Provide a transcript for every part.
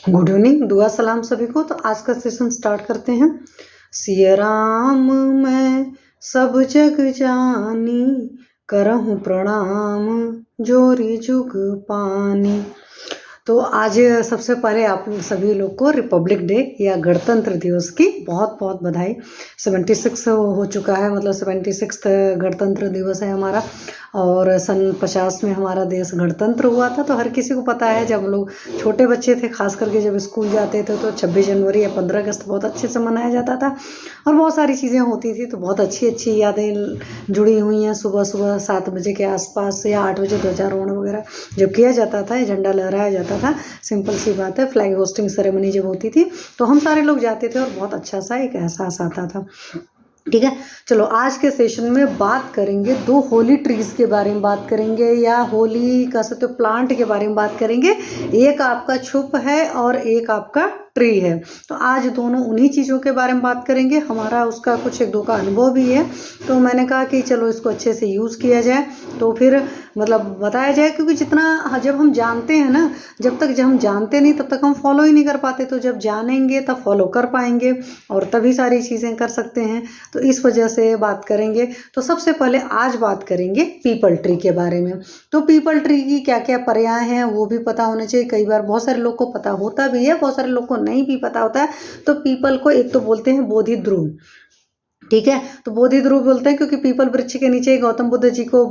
Good evening, दुआ सलाम सभी को। तो आज का सेशन स्टार्ट करते हैं। सिया राम मैं सब जग जानी, करहूँ प्रणाम जोरी जुग पानी। तो आज सबसे पहले आप सभी लोग को रिपब्लिक डे या गणतंत्र दिवस की बहुत बहुत बधाई। 76 हो चुका है, मतलब 76 गणतंत्र दिवस है हमारा। और सन 50 में हमारा देश गणतंत्र हुआ था। तो हर किसी को पता है, जब लोग छोटे बच्चे थे खास करके जब स्कूल जाते थे तो 26 जनवरी या 15 अगस्त बहुत अच्छे से मनाया जाता था और बहुत सारी चीज़ें होती थी। तो बहुत अच्छी अच्छी यादें जुड़ी हुई हैं। सुबह सुबह 7 बजे के आसपास या 8 बजे ध्वजारोहण वगैरह जब किया जाता था, झंडा लहराया जाता था। सिंपल सी बात है, फ्लैग होस्टिंग सेरेमनी जब होती थी तो हम सारे लोग जाते थे और बहुत अच्छा सा एक एहसास आता था। ठीक है, चलो आज के सेशन में बात करेंगे 2 होली ट्रीज के बारे में बात करेंगे, या होली कह सकते हो प्लांट के बारे में बात करेंगे। एक आपका छुप है और एक आपका ट्री है। तो आज दोनों उन्हीं चीज़ों के बारे में बात करेंगे। हमारा उसका कुछ 1-2 का अनुभव भी है, तो मैंने कहा कि चलो इसको अच्छे से यूज़ किया जाए, तो फिर मतलब बताया जाए। क्योंकि जितना जब हम जानते हैं ना, जब हम जानते नहीं तब तक हम फॉलो ही नहीं कर पाते। तो जब जानेंगे तब फॉलो कर पाएंगे और तभी सारी चीज़ें कर सकते हैं। तो इस वजह से बात करेंगे। तो सबसे पहले आज बात करेंगे पीपल ट्री के बारे में। तो पीपल ट्री की क्या क्या पर्याय हैं वो भी पता होना चाहिए। कई बार बहुत सारे लोग को पता होता भी है, बहुत सारे लोग को नहीं भी पता होता है। तो पीपल को एक तो बोलते हैं बोधि ध्रुव, ठीक है। तो बोधि ध्रुव बोलते हैं क्योंकि पीपल वृक्ष के नीचे गौतम बुद्ध जी को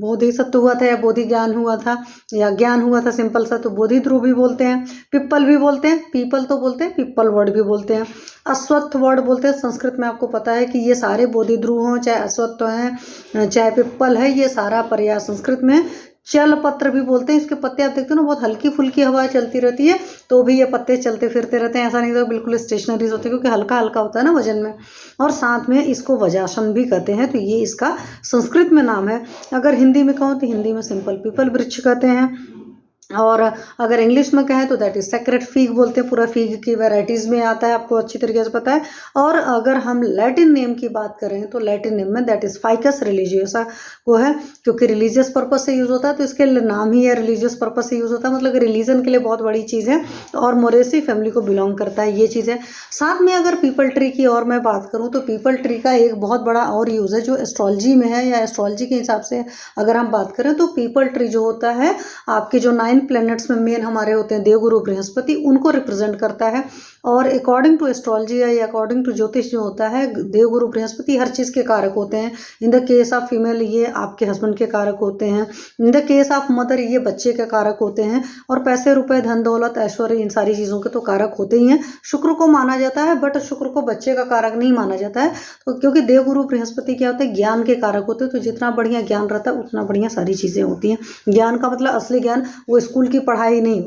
बोधि सत्व हुआ था या बोधि ज्ञान हुआ था या ज्ञान हुआ था, सिंपल सा। तो बोधि ध्रुव भी बोलते हैं, पिप्पल भी बोलते हैं, पीपल तो बोलते हैं, पिप्पल वर्ड भी बोलते हैं, अश्वत्थ वर्ड बोलते हैं। संस्कृत में आपको पता है कि ये सारे बोधि ध्रुव हों, चाहे अश्वत्थ हैं चाहे पिप्पल है, ये सारा पर्याय संस्कृत में। चल पत्र भी बोलते हैं, इसके पत्ते आप देखते हो ना, बहुत हल्की फुल्की हवा चलती रहती है तो भी ये पत्ते चलते फिरते रहते हैं। ऐसा नहीं तो बिल्कुल स्टेशनरीज होते हैं, क्योंकि हल्का हल्का होता है ना वजन में। और साथ में इसको वजासन भी कहते हैं। तो ये इसका संस्कृत में नाम है। अगर हिंदी में कहूँ तो हिंदी में सिंपल पीपल वृक्ष कहते हैं। और अगर इंग्लिश में कहें तो दैट इज सेक्रेट फीग बोलते हैं। पूरा फीग की वैराइटीज़ में आता है, आपको अच्छी तरीके से पता है। और अगर हम लैटिन नेम की बात करें तो लैटिन नेम में दैट इज फाइकस रिलीजियोसा वो है, क्योंकि रिलीजियस पर्पज से यूज़ होता है तो इसके नाम ही है रिलीजियस पर्पज से यूज़ होता है, मतलब रिलीजन के लिए बहुत बड़ी चीज़ है और मोरेसी फैमिली को बिलोंग करता है, ये चीज़ है। साथ में अगर पीपल ट्री की और मैं बात करूँ तो पीपल ट्री का एक बहुत बड़ा और यूज़ है जो एस्ट्रोलॉजी में है, या एस्ट्रोलॉजी के हिसाब से अगर हम बात करें तो पीपल ट्री जो होता है आपके जो 9 प्लैनेट्स में मेन हमारे होते हैं देवगुरु बृहस्पति, उनको रिप्रेजेंट करता है। और अकॉर्डिंग टू एस्ट्रोलॉजी या अकॉर्डिंग टू ज्योतिष जो होता है, देवगुरु बृहस्पति हर चीज़ के कारक होते हैं। In the case of female ये आपके हस्बैंड के कारक होते हैं, in the case of mother ये बच्चे के कारक होते हैं, और पैसे रुपए धन दौलत ऐश्वर्य इन सारी चीज़ों के तो कारक होते ही हैं। शुक्र को माना जाता है, बट शुक्र को बच्चे का कारक नहीं माना जाता है। तो क्योंकि देवगुरु बृहस्पति क्या होते हैं, ज्ञान के कारक होते हैं। तो जितना बढ़िया ज्ञान रहता है उतना बढ़िया सारी चीज़ें होती हैं। ज्ञान का मतलब असली ज्ञान, वो स्कूल की पढ़ाई नहीं,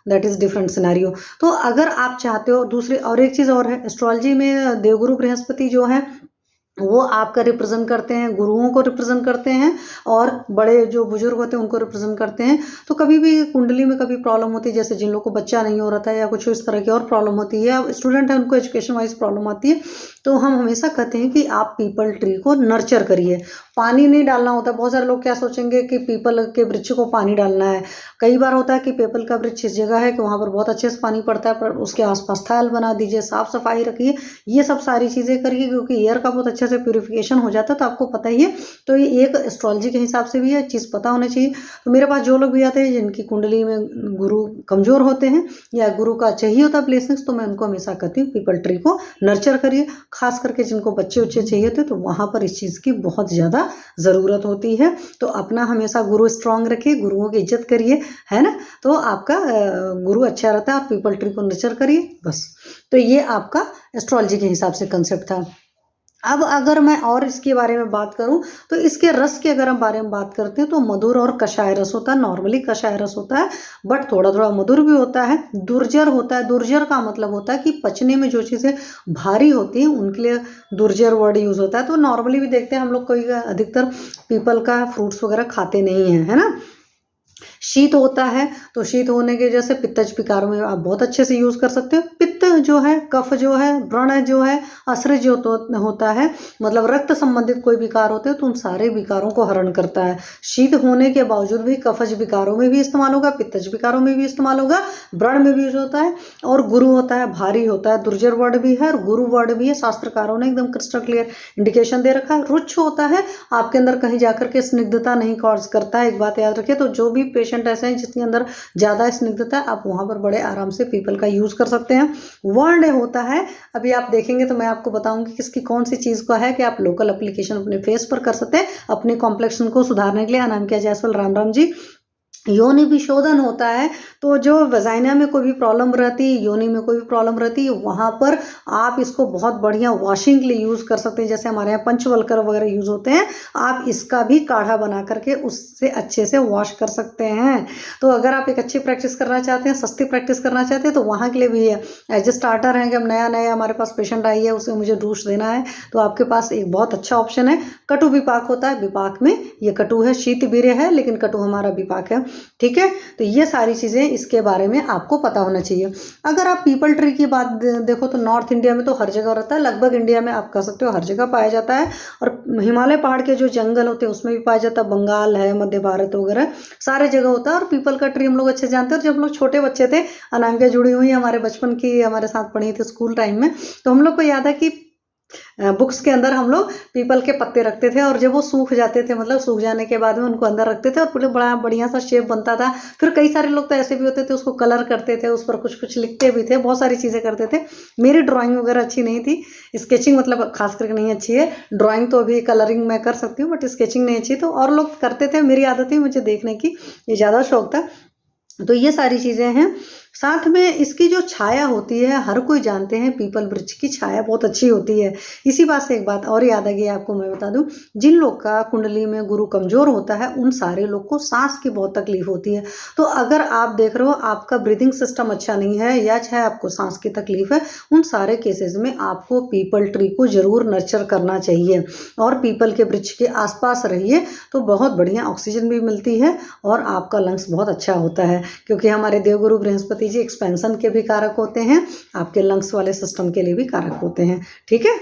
दैट इज डिफरेंट सिनेरियो। तो अगर आप चाहते हो दूसरी और एक चीज़ और है, एस्ट्रोलॉजी में देवगुरु बृहस्पति जो है वो आपका रिप्रेजेंट करते हैं, गुरुओं को रिप्रेजेंट करते हैं, और बड़े जो बुजुर्ग होते हैं उनको रिप्रेजेंट करते हैं। तो कभी भी कुंडली में कभी प्रॉब्लम होती है, जैसे जिन लोगों को बच्चा नहीं हो रहा था या कुछ इस तरह की और प्रॉब्लम होती है, या स्टूडेंट है उनको एजुकेशन वाइज प्रॉब्लम आती है, तो हम हमेशा कहते हैं कि आप पीपल ट्री को नर्चर करिए। पानी नहीं डालना होता। बहुत सारे लोग क्या सोचेंगे कि पीपल के वृक्ष को पानी डालना है। कई बार होता है कि पीपल का वृक्ष इस जगह है कि वहाँ पर बहुत अच्छे से पानी पड़ता है, पर उसके आसपास थैल बना दीजिए, साफ सफाई रखिए, ये सब सारी चीज़ें करिए, क्योंकि एयर का बहुत अच्छे से प्यूरिफिकेशन हो जाता है। तो आपको पता ही है। तो ये एक एस्ट्रोलॉजी के हिसाब से भी है, चीज़ पता होना चाहिए। तो मेरे पास जो लोग भी आते हैं जिनकी कुंडली में गुरु कमज़ोर होते हैं या गुरु का चाहिए होता है ब्लेसिंग्स, तो मैं उनको हमेशा कहती हूँ पीपल ट्री को नर्चर करिए। खास करके जिनको बच्चे उच्चे चाहिए होते तो वहाँ पर इस चीज़ की बहुत ज़्यादा ज़रूरत होती है। तो अपना हमेशा गुरु स्ट्रांग रखिए, गुरुओं की इज्जत करिए, है ना। तो आपका गुरु अच्छा रहता है। आप पीपल ट्री को नर्चर करिए, बस। तो ये आपका एस्ट्रोलॉजी के हिसाब से कंसेप्ट था। अब अगर मैं और इसके बारे में बात करूं तो इसके रस के अगर हम बारे में बात करते हैं तो मधुर और कषाय रस होता है। नॉर्मली कषाय रस होता है, बट थोड़ा थोड़ा मधुर भी होता है। दुर्जर होता है। दुर्जर का मतलब होता है कि पचने में जो चीज़ें भारी होती हैं उनके लिए दुर्जर वर्ड यूज़ होता है। तो नॉर्मली भी देखते हैं हम लोग, कोई अधिकतर पीपल का फ्रूट्स वगैरह खाते नहीं हैं, है ना। शीत होता है तो शीत होने की वजह से पित्तज विकारों में आप बहुत अच्छे से यूज़ कर सकते हो। पित्त जो है, कफ जो है, व्रण जो है, असृज जो होता है, मतलब रक्त संबंधित कोई विकार होते हैं तो उन सारे विकारों को हरण करता है। शीत होने के बावजूद भी कफज विकारों में भी इस्तेमाल होगा, पित्तज विकारों में भी इस्तेमाल होगा, व्रण में भी यूज होता है। और गुरु होता है, भारी होता है, दुर्जर वर्ड भी है और गुरु वर्ड भी है। शास्त्रकारों ने एकदम क्रिस्टल क्लियर इंडिकेशन दे रखा है। रुच्छ होता है, आपके अंदर कहीं जाकर के स्निग्धता नहीं कॉज करता है, एक बात याद रखिए। तो जो भी पेशेंट ऐसे हैं जिसके अंदर ज़्यादा स्निग्धता है, आप वहाँ पर बड़े आराम से पीपल का यूज़ कर सकते हैं। वर्ण होता है, अभी आप देखेंगे तो मैं आपको बताऊंगी कि इसकी कौन सी चीज़ का है कि आप लोकल एप्लीकेशन अपने फेस पर कर सकते हैं अपने कॉम्प्लेक्शन को सुधारने के लिए। अनामिका जायसवाल, राम राम जी। योनि विशोधन होता है, तो जो वजाइना में कोई भी प्रॉब्लम रहती है, योनि में कोई भी प्रॉब्लम रहती है, वहाँ पर आप इसको बहुत बढ़िया वॉशिंग के लिए यूज़ कर सकते हैं। जैसे हमारे यहाँ पंचवल्कर वगैरह यूज़ होते हैं, आप इसका भी काढ़ा बना करके उससे अच्छे से वॉश कर सकते हैं। तो अगर आप एक अच्छी प्रैक्टिस करना चाहते हैं, सस्ती प्रैक्टिस करना चाहते हैं, तो वहाँ के लिए भी है। एज ए स्टार्टर है कि अब नया नया हमारे पास पेशेंट आई है, उसे मुझे डूश देना है, तो आपके पास एक बहुत अच्छा ऑप्शन है। कटु विपाक होता है, विपाक में ये कटु है, शीत वीर्य है लेकिन कटु हमारा विपाक है, ठीक है। तो ये सारी चीज़ें इसके बारे में आपको पता होना चाहिए। अगर आप पीपल ट्री की बात देखो तो नॉर्थ इंडिया में तो हर जगह रहता है, लगभग इंडिया में आप कह सकते हो हर जगह पाया जाता है। और हिमालय पहाड़ के जो जंगल होते हैं उसमें भी पाया जाता है, बंगाल है, मध्य भारत वगैरह सारे जगह होता है। और पीपल का ट्री हम लोग अच्छे जानते हैं। जब हम लोग छोटे बच्चे थे, अनामिका जुड़ी हुई हमारे बचपन की, हमारे साथ पढ़ी थी स्कूल टाइम में, तो हम लोग को याद है कि बुक्स के अंदर हम लोग पीपल के पत्ते रखते थे और जब वो सूख जाते थे, मतलब सूख जाने के बाद में उनको अंदर रखते थे और पूरे बड़ा बढ़िया सा शेप बनता था। फिर कई सारे लोग तो ऐसे भी होते थे, उसको कलर करते थे, उस पर कुछ कुछ लिखते भी थे, बहुत सारी चीज़ें करते थे। मेरी ड्राइंग वगैरह अच्छी नहीं थी, स्केचिंग मतलब खास करके नहीं अच्छी है। ड्राइंग तो अभी कलरिंग मैं कर सकती हूँ बट स्केचिंग नहीं अच्छी, तो और लोग करते थे, मेरी आदत थी मुझे देखने की, ये ज़्यादा शौक था। तो ये सारी चीज़ें हैं। साथ में इसकी जो छाया होती है, हर कोई जानते हैं पीपल वृक्ष की छाया बहुत अच्छी होती है। इसी बात से एक बात और याद आ गई आपको, मैं बता दूं, जिन लोग का कुंडली में गुरु कमज़ोर होता है उन सारे लोग को सांस की बहुत तकलीफ होती है। तो अगर आप देख रहे हो आपका ब्रीदिंग सिस्टम अच्छा नहीं है या चाहे आपको सांस की तकलीफ है, उन सारे केसेस में आपको पीपल ट्री को ज़रूर नर्चर करना चाहिए और पीपल के वृक्ष के आसपास रहिए, तो बहुत बढ़िया ऑक्सीजन भी मिलती है और आपका लंग्स बहुत अच्छा होता है। क्योंकि हमारे देवगुरु बृहस्पति जी एक्सपेंशन के भी कारक होते हैं, आपके लंग्स वाले सिस्टम के लिए भी कारक होते हैं, ठीक है।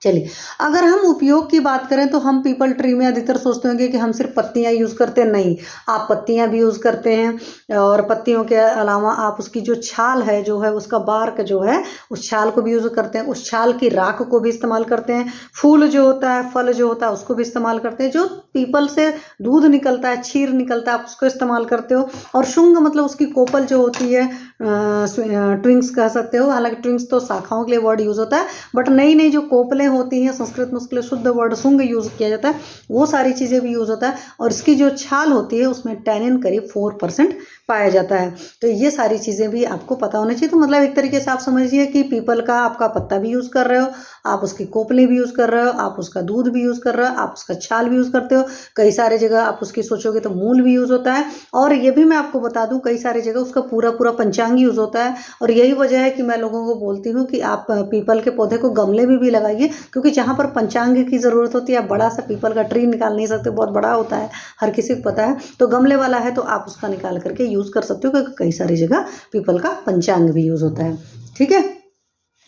चलिए, अगर हम उपयोग की बात करें तो हम पीपल ट्री में अधिकतर सोचते होंगे कि हम सिर्फ पत्तियां यूज़ करते हैं, नहीं, आप पत्तियां भी यूज़ करते हैं और पत्तियों के अलावा आप उसकी जो छाल है, जो है उसका बार्क जो है, उस छाल को भी यूज़ करते हैं, उस छाल की राख को भी इस्तेमाल करते हैं, फूल जो होता है, फल जो होता है उसको भी इस्तेमाल करते हैं, जो पीपल से दूध निकलता है, क्षीर निकलता है, आप उसको इस्तेमाल करते हो। और शुंग मतलब उसकी कोपल जो होती है, ट्विंग्स कह सकते हो, हालांकि ट्विंग्स तो शाखाओं के लिए वर्ड यूज़ होता है, बट नई नई जो कोपलें होती हैं, संस्कृत में उसके लिए शुद्ध वर्ड शुंग यूज़ किया जाता है, वो सारी चीज़ें भी यूज़ होता है। और इसकी जो छाल होती है उसमें टैनिन करीब 4% पाया जाता है। तो ये सारी चीज़ें भी आपको पता होना चाहिए। तो मतलब एक तरीके से आप समझिए कि पीपल का आपका पत्ता भी यूज़ कर रहे हो, आप उसकी कोपलें भी यूज़ कर रहे हो, आप उसका दूध भी यूज़ कर रहे हो, आप उसका छाल भी यूज़ करते हो। कई सारे जगह आप उसकी सोचोगे तो मूल भी यूज़ होता है। और ये भी मैं आपको बता दूं, कई सारी जगह उसका पूरा पूरा पंचांग यूज़ होता है। और यही वजह है कि मैं लोगों को बोलती हूँ कि आप पीपल के पौधे को गमले में भी लगाइए, क्योंकि जहाँ पर पंचांग की ज़रूरत होती है, आप बड़ा सा पीपल का ट्री निकाल नहीं सकते, बहुत बड़ा होता है, हर किसी को पता है। तो गमले वाला है तो आप उसका निकाल करके यूज़ कर सकते हो, क्योंकि कई सारी जगह पीपल का पंचांग भी यूज़ होता है, ठीक है।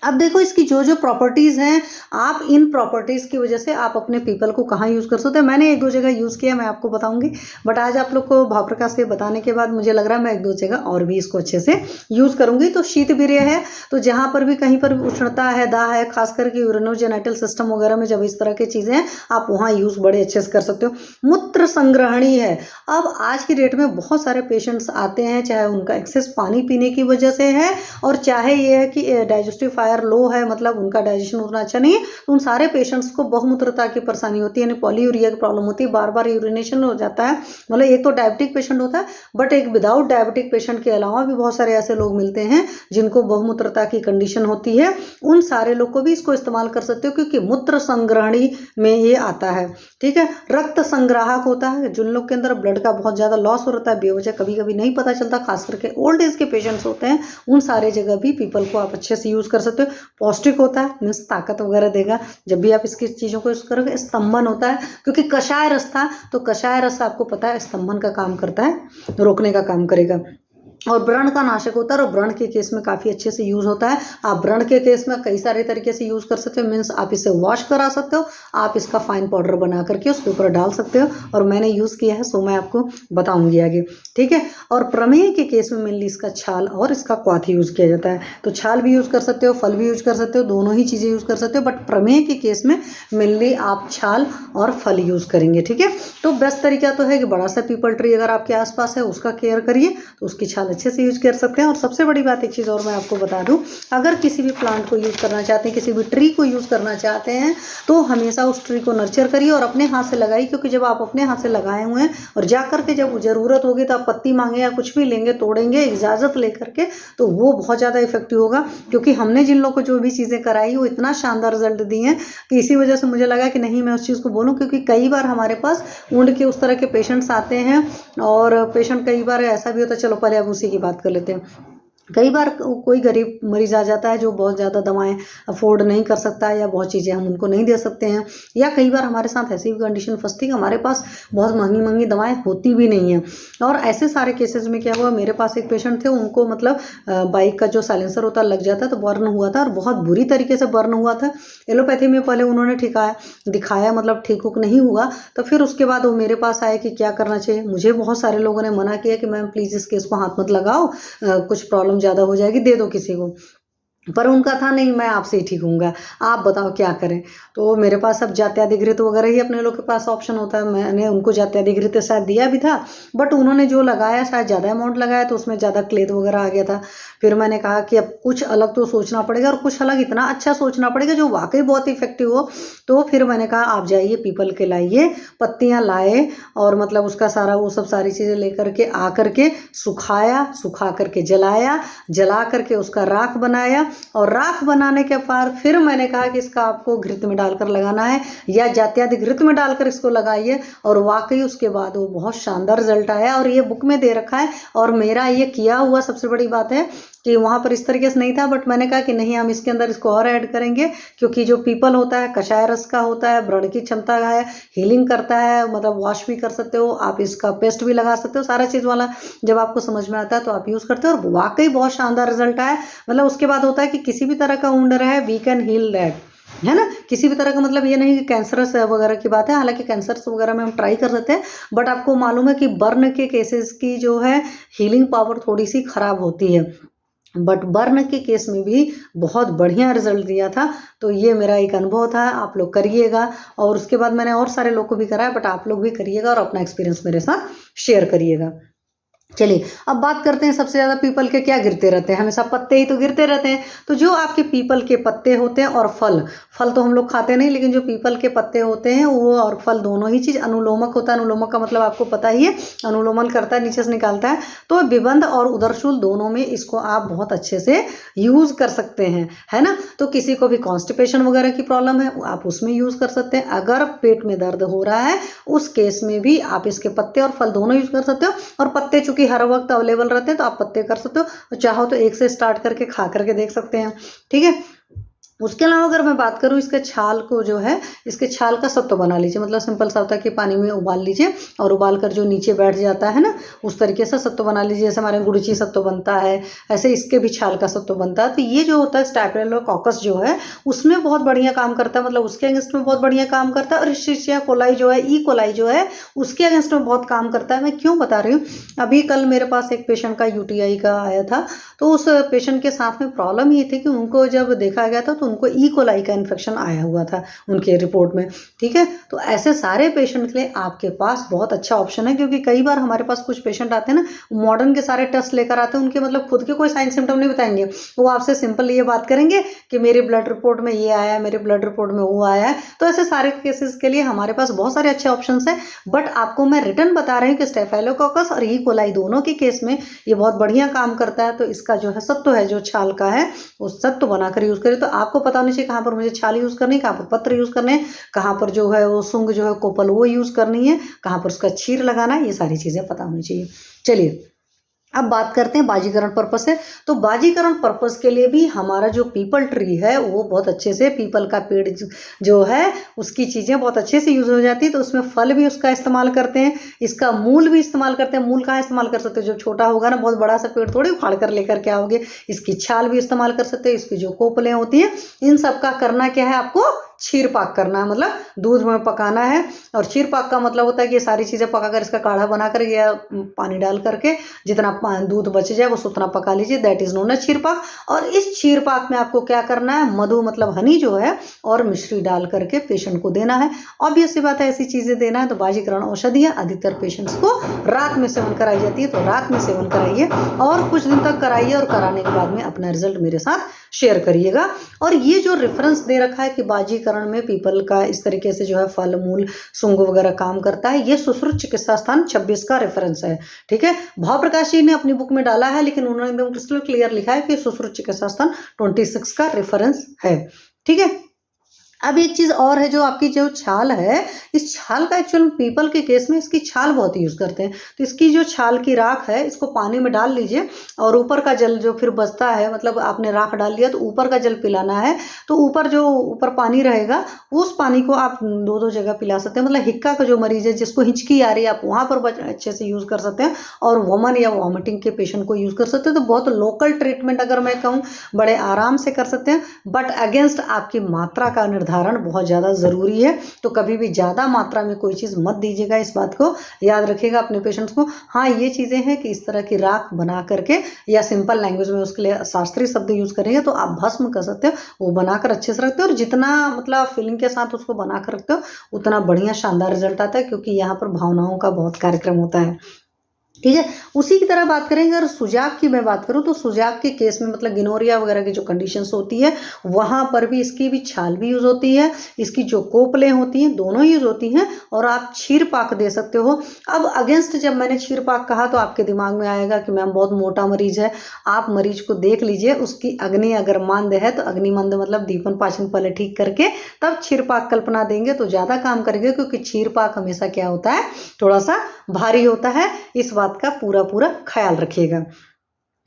अब देखो इसकी जो जो प्रॉपर्टीज़ हैं, आप इन प्रॉपर्टीज़ की वजह से आप अपने पीपल को कहाँ यूज़ कर सकते हैं। मैंने एक दो जगह यूज़ किया, मैं आपको बताऊंगी, बट आज आप लोग को भाव प्रकाश से बताने के बाद मुझे लग रहा है मैं एक दो जगह और भी इसको अच्छे से यूज़ करूंगी। तो शीत वीर्य है, तो जहाँ पर भी कहीं पर भी उष्णता है, दाह है, खास करके यूरिनोजेनिटल सिस्टम वगैरह में जब इस तरह की चीज़ें हैं, आप वहाँ यूज़ बड़े अच्छे से कर सकते हो। मूत्र संग्रहणी है। अब आज की डेट में बहुत सारे पेशेंट्स आते हैं, चाहे उनका एक्सेस पानी पीने की वजह से है और चाहे ये है कि डाइजेस्टिव लो है, मतलब उनका डाइजेशन उतना अच्छा नहीं है, तो उन सारे पेशेंट्स को बहुमूत्रता की परेशानी होती है, यानी पॉलीयूरिया की प्रॉब्लम होती है, बार बार यूरिनेशन हो जाता है। मतलब एक तो डायबिटिक पेशेंट होता है, बट एक विदाउट डायबिटिक पेशेंट के अलावा भी बहुत सारे ऐसे लोग मिलते हैं जिनको बहुमूत्रता की कंडीशन होती है। उन सारे लोग को भी इसको इस्तेमाल कर सकते हो, क्योंकि मूत्र संग्रहणी में ये आता है, ठीक है। रक्त संग्राहक होता है, जिन लोग के अंदर ब्लड का बहुत ज़्यादा लॉस हो रहा है, बेवजह कभी कभी नहीं पता चलता, खास करके ओल्ड एज के पेशेंट्स होते हैं, उन सारे जगह भी पीपल को आप अच्छे से यूज़ कर सकते हो। सकते हो। पौष्टिक होता है, मीन्स ताकत वगैरह देगा जब भी आप इसकी चीज़ों को यूज़ करोगे। स्तंभन होता है क्योंकि कषाय रस था, तो कषाय रस आपको पता है स्तंभन का काम करता है, रोकने का काम करेगा। और व्रण का नाशक होता है और व्रण के केस में काफ़ी अच्छे से यूज़ होता है। आप व्रण के केस में कई सारे तरीके से यूज़ कर सकते हो, मीन्स आप इसे वॉश करा सकते हो, आप इसका फाइन पाउडर बना करके उसके ऊपर डाल सकते हो, और मैंने यूज़ किया है सो मैं आपको बताऊंगी आगे, ठीक है। और प्रमेह के केस में मेनली इसका छाल और इसका क्वाथ यूज़ किया जाता है। तो छाल भी यूज़ कर सकते हो, फल भी यूज़ कर सकते हो, दोनों ही चीज़ें यूज़ कर सकते हो, बट प्रमेह के केस में मेनली आप छाल और फल यूज़ करेंगे, ठीक है। तो बेस्ट तरीका तो है कि बड़ा सा पीपल ट्री अगर आपके आसपास है उसका केयर करिए, तो उसकी छाल अच्छे से यूज कर सकते हैं। और सबसे बड़ी बात एक चीज़ और मैं आपको बता दूं, अगर किसी भी प्लांट को यूज़ करना चाहते हैं, किसी भी ट्री को यूज़ करना चाहते हैं, तो हमेशा उस ट्री को नर्चर करिए और अपने हाथ से लगाइए, क्योंकि जब आप अपने हाथ से लगाए हुए हैं और जा करके जब ज़रूरत होगी तो आप पत्ती मांगे या कुछ भी लेंगे, तोड़ेंगे इजाज़त लेकर के, तो वो बहुत ज़्यादा इफेक्टिव होगा। क्योंकि हमने जिन लोगों को जो भी चीज़ें कराई वो इतना शानदार रिजल्ट दिए हैं कि इसी वजह से मुझे लगा कि नहीं मैं उस चीज़ को बोलूँ, क्योंकि कई बार हमारे पास ऊंड के उस तरह के पेशेंट्स आते हैं, और पेशेंट कई बार ऐसा भी होता है, चलो पहले अब उसी की बात कर लेते हैं। कई बार कोई गरीब मरीज आ जाता है जो बहुत ज़्यादा दवाएं अफोर्ड नहीं कर सकता है, या बहुत चीज़ें हम उनको नहीं दे सकते हैं, या कई बार हमारे साथ ऐसी भी कंडीशन फंसती है कि हमारे पास बहुत महंगी महंगी दवाएं होती भी नहीं हैं। और ऐसे सारे केसेस में क्या हुआ, मेरे पास एक पेशेंट थे, उनको मतलब बाइक का जो साइलेंसर होता है लग जाता है तो बर्न हुआ था, और बहुत बुरी तरीके से बर्न हुआ था। एलोपैथी में पहले उन्होंने दिखाया, मतलब ठीक हुक नहीं हुआ, तो फिर उसके बाद वो मेरे पास आए कि क्या करना चाहिए। मुझे बहुत सारे लोगों ने मना किया कि मैम प्लीज़ इस केस को हाथ मत लगाओ, कुछ प्रॉब्लम ज़्यादा हो जाएगी, दे दो किसी को। पर उनका था नहीं, मैं आपसे ही ठीक होऊंगा, आप बताओ क्या करें। तो मेरे पास अब जात्यादिघृत वगैरह ही अपने लोग के पास ऑप्शन होता है। मैंने उनको जात्यादिघृत शायद दिया भी था, बट उन्होंने जो लगाया शायद ज़्यादा अमाउंट लगाया, तो उसमें ज़्यादा क्लेद वगैरह आ गया था। फिर मैंने कहा कि अब कुछ अलग तो सोचना पड़ेगा, और कुछ अलग इतना अच्छा सोचना पड़ेगा जो वाकई बहुत इफेक्टिव हो। तो फिर मैंने कहा आप जाइए पीपल के लाइए, पत्तियाँ लाए, और मतलब उसका सारा वो सब सारी चीज़ें लेकर के आ करके सुखाया, सुखा करके जलाया, जला करके उसका राख बनाया, और राख बनाने के बाद फिर मैंने कहा कि इसका आपको घृत में डालकर लगाना है, या जात्यादि घृत में डालकर इसको लगाइए। और वाकई उसके बाद वो बहुत शानदार रिजल्ट आया, और ये बुक में दे रखा है, और मेरा ये किया हुआ सबसे बड़ी बात है कि वहाँ पर इस तरीके से नहीं था, बट मैंने कहा कि नहीं हम इसके अंदर इसको और ऐड करेंगे, क्योंकि जो पीपल होता है कषाय रस का होता है, व्रण की क्षमता है, हीलिंग करता है, मतलब वॉश भी कर सकते हो आप, इसका पेस्ट भी लगा सकते हो, सारा चीज़ वाला जब आपको समझ में आता है तो आप यूज़ करते हो, और वाकई बहुत शानदार रिजल्ट आया। मतलब उसके बाद होता है कि किसी भी तरह का वुंड है वी कैन हील दैट, है ना, किसी भी तरह का, मतलब ये नहीं कि कैंसरस वगैरह की बात है, हालांकि कैंसर्स वगैरह में हम ट्राई कर सकते हैं, बट आपको मालूम है कि बर्न के केसेस की जो है हीलिंग पावर थोड़ी सी खराब होती है, बट बर्न के केस में भी बहुत बढ़िया रिजल्ट दिया था। तो ये मेरा एक अनुभव था, आप लोग करिएगा, और उसके बाद मैंने और सारे लोग को भी कराया, बट आप लोग भी करिएगा और अपना एक्सपीरियंस मेरे साथ शेयर करिएगा। चलिए अब बात करते हैं, सबसे ज़्यादा पीपल के क्या गिरते रहते हैं, हमेशा पत्ते ही तो गिरते रहते हैं। तो जो आपके पीपल के पत्ते होते हैं और फल, फल तो हम लोग खाते नहीं, लेकिन जो पीपल के पत्ते होते हैं वो और फल दोनों ही चीज़ अनुलोमक होता है। अनुलोमक का मतलब आपको पता ही है, अनुलोमन करता है, नीचे से निकालता है। तो विबंध और उदरशूल दोनों में इसको आप बहुत अच्छे से यूज़ कर सकते हैं, है ना। तो किसी को भी कॉन्स्टिपेशन वगैरह की प्रॉब्लम है आप उसमें यूज़ कर सकते हैं। अगर पेट में दर्द हो रहा है उस केस में भी आप इसके पत्ते और फल दोनों यूज़ कर सकते हो। और पत्ते चूंकि हर वक्त अवेलेबल रहते हैं तो आप पत्ते कर सकते हो, चाहो तो एक से स्टार्ट करके खा करके देख सकते हैं, ठीक है। उसके अलावा अगर मैं बात करूँ इसके छाल को, जो है इसके छाल का सत्व बना लीजिए, मतलब सिंपल सा होता है कि पानी में उबाल लीजिए, और उबाल कर जो नीचे बैठ जाता है ना, उस तरीके से सत्व बना लीजिए। जैसे हमारे गुड़ची सत्व बनता है, ऐसे इसके भी छाल का सत्व बनता है। तो ये जो होता है स्टाइपेलोकोकस जो है उसमें बहुत बढ़िया काम करता है, मतलब उसके अगेंस्ट में बहुत बढ़िया काम करता है। और इश्चीरिचिया कोलाई जो है, ई कोलाई जो है, उसके अगेंस्ट में बहुत काम करता है। मैं क्यों बता रही हूँ, अभी कल मेरे पास एक पेशेंट का यूटीआई का आया था, तो उस पेशेंट के साथ में प्रॉब्लम ये थी कि उनको जब देखा गया था तो उनको ई कोलाई का इन्फेक्शन आया हुआ था उनके रिपोर्ट में, ठीक है। तो ऐसे सारे पेशेंट के लिए आपके पास बहुत अच्छा ऑप्शन है, क्योंकि कई बार हमारे पास कुछ पेशेंट आते हैं ना, मॉडर्न के सारे टेस्ट लेकर आते हैं, उनके मतलब खुद के कोई साइन सिम्टम नहीं बताएंगे, वो आपसे सिंपल ये बात करेंगे कि मेरे ब्लड रिपोर्ट में ये आया है, मेरे ब्लड रिपोर्ट में वो आया है। तो ऐसे सारे केसेस के लिए हमारे पास बहुत सारे अच्छे ऑप्शन है, बट आपको मैं रिटर्न बता रही हूँ कि स्टेफाइलोकोकस और ई कोलाई दोनों के केस में ये बहुत बढ़िया काम करता है। तो इसका जो है सत्व है, जो छाल का है, उस सत्व बनाकर यूज करें। तो आपको पता होना चाहिए कहाँ पर मुझे छाल यूज करनी है, कहाँ पर पत्र यूज करने हैं, कहाँ पर जो है वो सुंग जो है कोपल वो यूज करनी है, कहाँ पर उसका छीर लगाना है, ये सारी चीजें पता होनी चाहिए। चलिए अब बात करते हैं बाजीकरण पर्पस से। तो बाजीकरण पर्पस के लिए भी हमारा जो पीपल ट्री है वो बहुत अच्छे से, पीपल का पेड़ जो है उसकी चीज़ें बहुत अच्छे से यूज़ हो जाती है। तो उसमें फल भी उसका इस्तेमाल करते हैं, इसका मूल भी इस्तेमाल करते हैं। मूल कहाँ इस्तेमाल कर सकते हैं, जब छोटा होगा ना, बहुत बड़ा सा पेड़ थोड़ी उखाड़ कर लेकर के आओगे। इसकी छाल भी इस्तेमाल कर सकते हैं, इसकी जो कोपलें होती हैं, इन सब का करना क्या है, आपको क्षीर पाक करना है, मतलब दूध में पकाना है। और क्षीर पाक का मतलब होता है कि ये सारी चीज़ें पकाकर इसका काढ़ा बनाकर या पानी डाल करके जितना दूध बच जाए बस उतना पका लीजिए, दैट इज नोन एज क्षीर पाक। और इस क्षीर पाक में आपको क्या करना है, मधु मतलब हनी जो है और मिश्री डाल करके पेशेंट को देना है। ऑब्वियस सी बात है, ऐसी चीज़ें देना है। तो बाजीकरण औषधियाँ अधिकतर पेशेंट्स को रात में सेवन कराई जाती है, तो रात में सेवन कराइए और कुछ दिन तक कराइए, और कराने के बाद में अपना रिजल्ट मेरे साथ शेयर करिएगा। और ये जो रेफरेंस दे रखा है कि बाजीकरण में पीपल का इस तरीके से जो है फल मूल शुंग वगैरह काम करता है, ये सुश्रुत चिकित्सा स्थान 26 का रेफरेंस है। ठीक है, भाव प्रकाश जी ने अपनी बुक में डाला है, लेकिन उन्होंने एकदम क्रिस्टल क्लियर लिखा है कि सुश्रुत चिकित्सा स्थान 26 का रेफरेंस है। ठीक है, अब एक चीज़ और है, जो आपकी जो छाल है, इस छाल का एक्चुअल पीपल के केस में इसकी छाल बहुत यूज़ करते हैं। तो इसकी जो छाल की राख है, इसको पानी में डाल लीजिए और ऊपर का जल जो फिर बचता है, मतलब आपने राख डाल लिया तो ऊपर का जल पिलाना है। तो ऊपर जो ऊपर पानी रहेगा उस पानी को आप 2-2 जगह पिला सकते हैं। मतलब हिक्का का जो मरीज़ है जिसको हिचकी आ रही है, आप वहाँ पर अच्छे से यूज़ कर सकते हैं। और वोमन या वॉमिटिंग के पेशेंट को यूज़ कर सकते हैं। तो बहुत लोकल ट्रीटमेंट अगर मैं कहूँ, बड़े आराम से कर सकते हैं। बट अगेंस्ट आपकी मात्रा का निर्धारण बहुत ज़्यादा ज़रूरी है। तो कभी भी ज़्यादा मात्रा में कोई चीज़ मत दीजिएगा, इस बात को याद रखिएगा अपने पेशेंट्स को। हाँ, ये चीज़ें हैं कि इस तरह की राख बना करके, या सिंपल लैंग्वेज में उसके लिए शास्त्रीय शब्द यूज़ करेंगे तो आप भस्म कर सकते हो, वो बनाकर अच्छे से रखते हो। और जितना मतलब फीलिंग के साथ उसको बनाकर रखते हो उतना बढ़िया शानदार रिजल्ट आता है, क्योंकि यहाँ पर भावनाओं का बहुत कार्यक्रम होता है। ठीक है, उसी की तरह बात करेंगे। अगर सुजाक की मैं बात करूं तो सुजाक के केस में मतलब गिनोरिया वगैरह की जो कंडीशंस होती है, वहां पर भी इसकी भी छाल भी यूज होती है, इसकी जो कोपलें होती हैं दोनों यूज होती हैं, और आप क्षीर पाक दे सकते हो। अब अगेंस्ट जब मैंने क्षीर पाक कहा तो आपके दिमाग में आएगा कि मैम बहुत मोटा मरीज है। आप मरीज को देख लीजिए, उसकी अग्नि अगर मंद है तो अग्निमंद मतलब दीपन पाचन पहले ठीक करके तब क्षीर पाक कल्पना देंगे तो ज़्यादा काम करेंगे, क्योंकि क्षीर पाक हमेशा क्या होता है, थोड़ा सा भारी होता है। इस बात का पूरा पूरा ख्याल रखिएगा।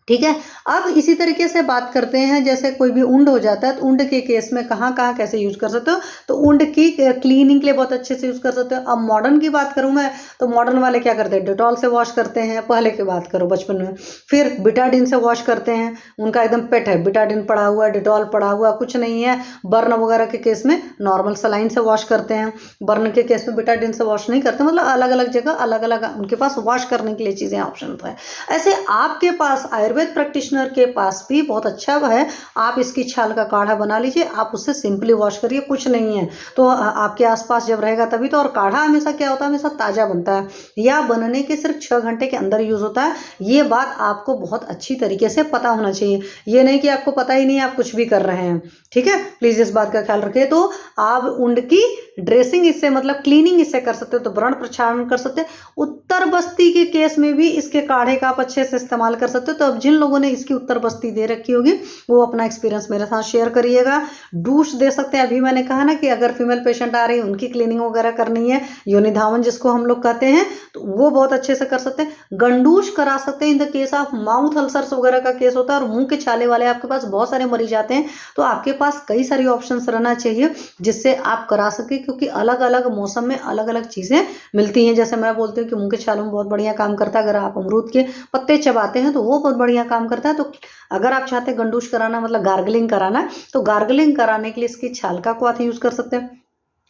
ठीक है, अब इसी तरीके से बात करते हैं, जैसे कोई भी उंड हो जाता है तो उंड के केस में कहाँ कहाँ कैसे यूज कर सकते हो। तो उंड की क्लीनिंग के लिए बहुत अच्छे से यूज कर सकते हो। अब मॉडर्न की बात करूँ मैं, तो मॉडर्न वाले क्या करते हैं, डेटॉल से वॉश करते हैं। पहले की बात करो बचपन में, फिर बिटाडिन से वॉश करते हैं। उनका एकदम पेट है, बिटाडिन पड़ा हुआ, डेटॉल पड़ा हुआ, कुछ नहीं है। बर्न वगैरह के केस में नॉर्मल सलाइन से वॉश करते हैं। बर्न के केस में बिटाडिन से वॉश नहीं करते। मतलब अलग अलग जगह अलग अलग उनके पास वॉश करने के लिए चीज़ें ऑप्शन है। ऐसे आपके पास आयुर्वेद प्रैक्टिशनर के पास भी बहुत अच्छा है, आप इसकी छाल का काढ़ा बना लीजिए, आप उससे सिंपली वॉश करिए, कुछ नहीं है। तो आपके आसपास जब रहेगा तभी तो। और काढ़ा हमेशा क्या होता है, हमेशा ताज़ा बनता है, या बनने के सिर्फ 6 घंटे के अंदर यूज़ होता है। ये बात आपको बहुत अच्छी तरीके से पता होना चाहिए। ये नहीं कि आपको पता ही नहीं है, आप कुछ भी कर रहे हैं। ठीक है, प्लीज़ इस बात का ख्याल रखिए। तो आप उंड की ड्रेसिंग इससे मतलब क्लीनिंग इससे कर सकते हो, तो व्रण प्रक्षालन कर सकते हैं। उत्तर बस्ती के केस में भी इसके काढ़े का आप अच्छे से इस्तेमाल कर सकते हो। तो अब जिन लोगों ने इसकी उत्तर बस्ती दे रखी होगी वो अपना एक्सपीरियंस मेरे साथ शेयर करिएगा। डूश दे सकते हैं। अभी मैंने कहा ना कि अगर फीमेल पेशेंट आ रही है, उनकी क्लीनिंग वगैरह करनी है, योनि धावन जिसको हम लोग कहते हैं, तो वो बहुत अच्छे से कर सकते हैं। गंडूश करा सकते हैं in the case of mouth ulcers वगैरह का केस होता है, और मुंह के छाले वाले आपके पास बहुत सारे मरीज आते हैं। तो आपके पास कई सारी ऑप्शंस रहना चाहिए जिससे आप करा सके, क्योंकि अलग अलग मौसम में अलग अलग चीज़ें मिलती हैं। जैसे मैं बोलती हूँ कि मुंह के छालों में बहुत बढ़िया काम करता है, अगर आप अमरूद के पत्ते चबाते हैं तो वो बहुत बढ़िया काम करता है। तो अगर आप चाहते हैं गंडूश कराना मतलब गार्गलिंग कराना, तो गार्गलिंग कराने के लिए इसकी छाल का यूज़ कर सकते हैं।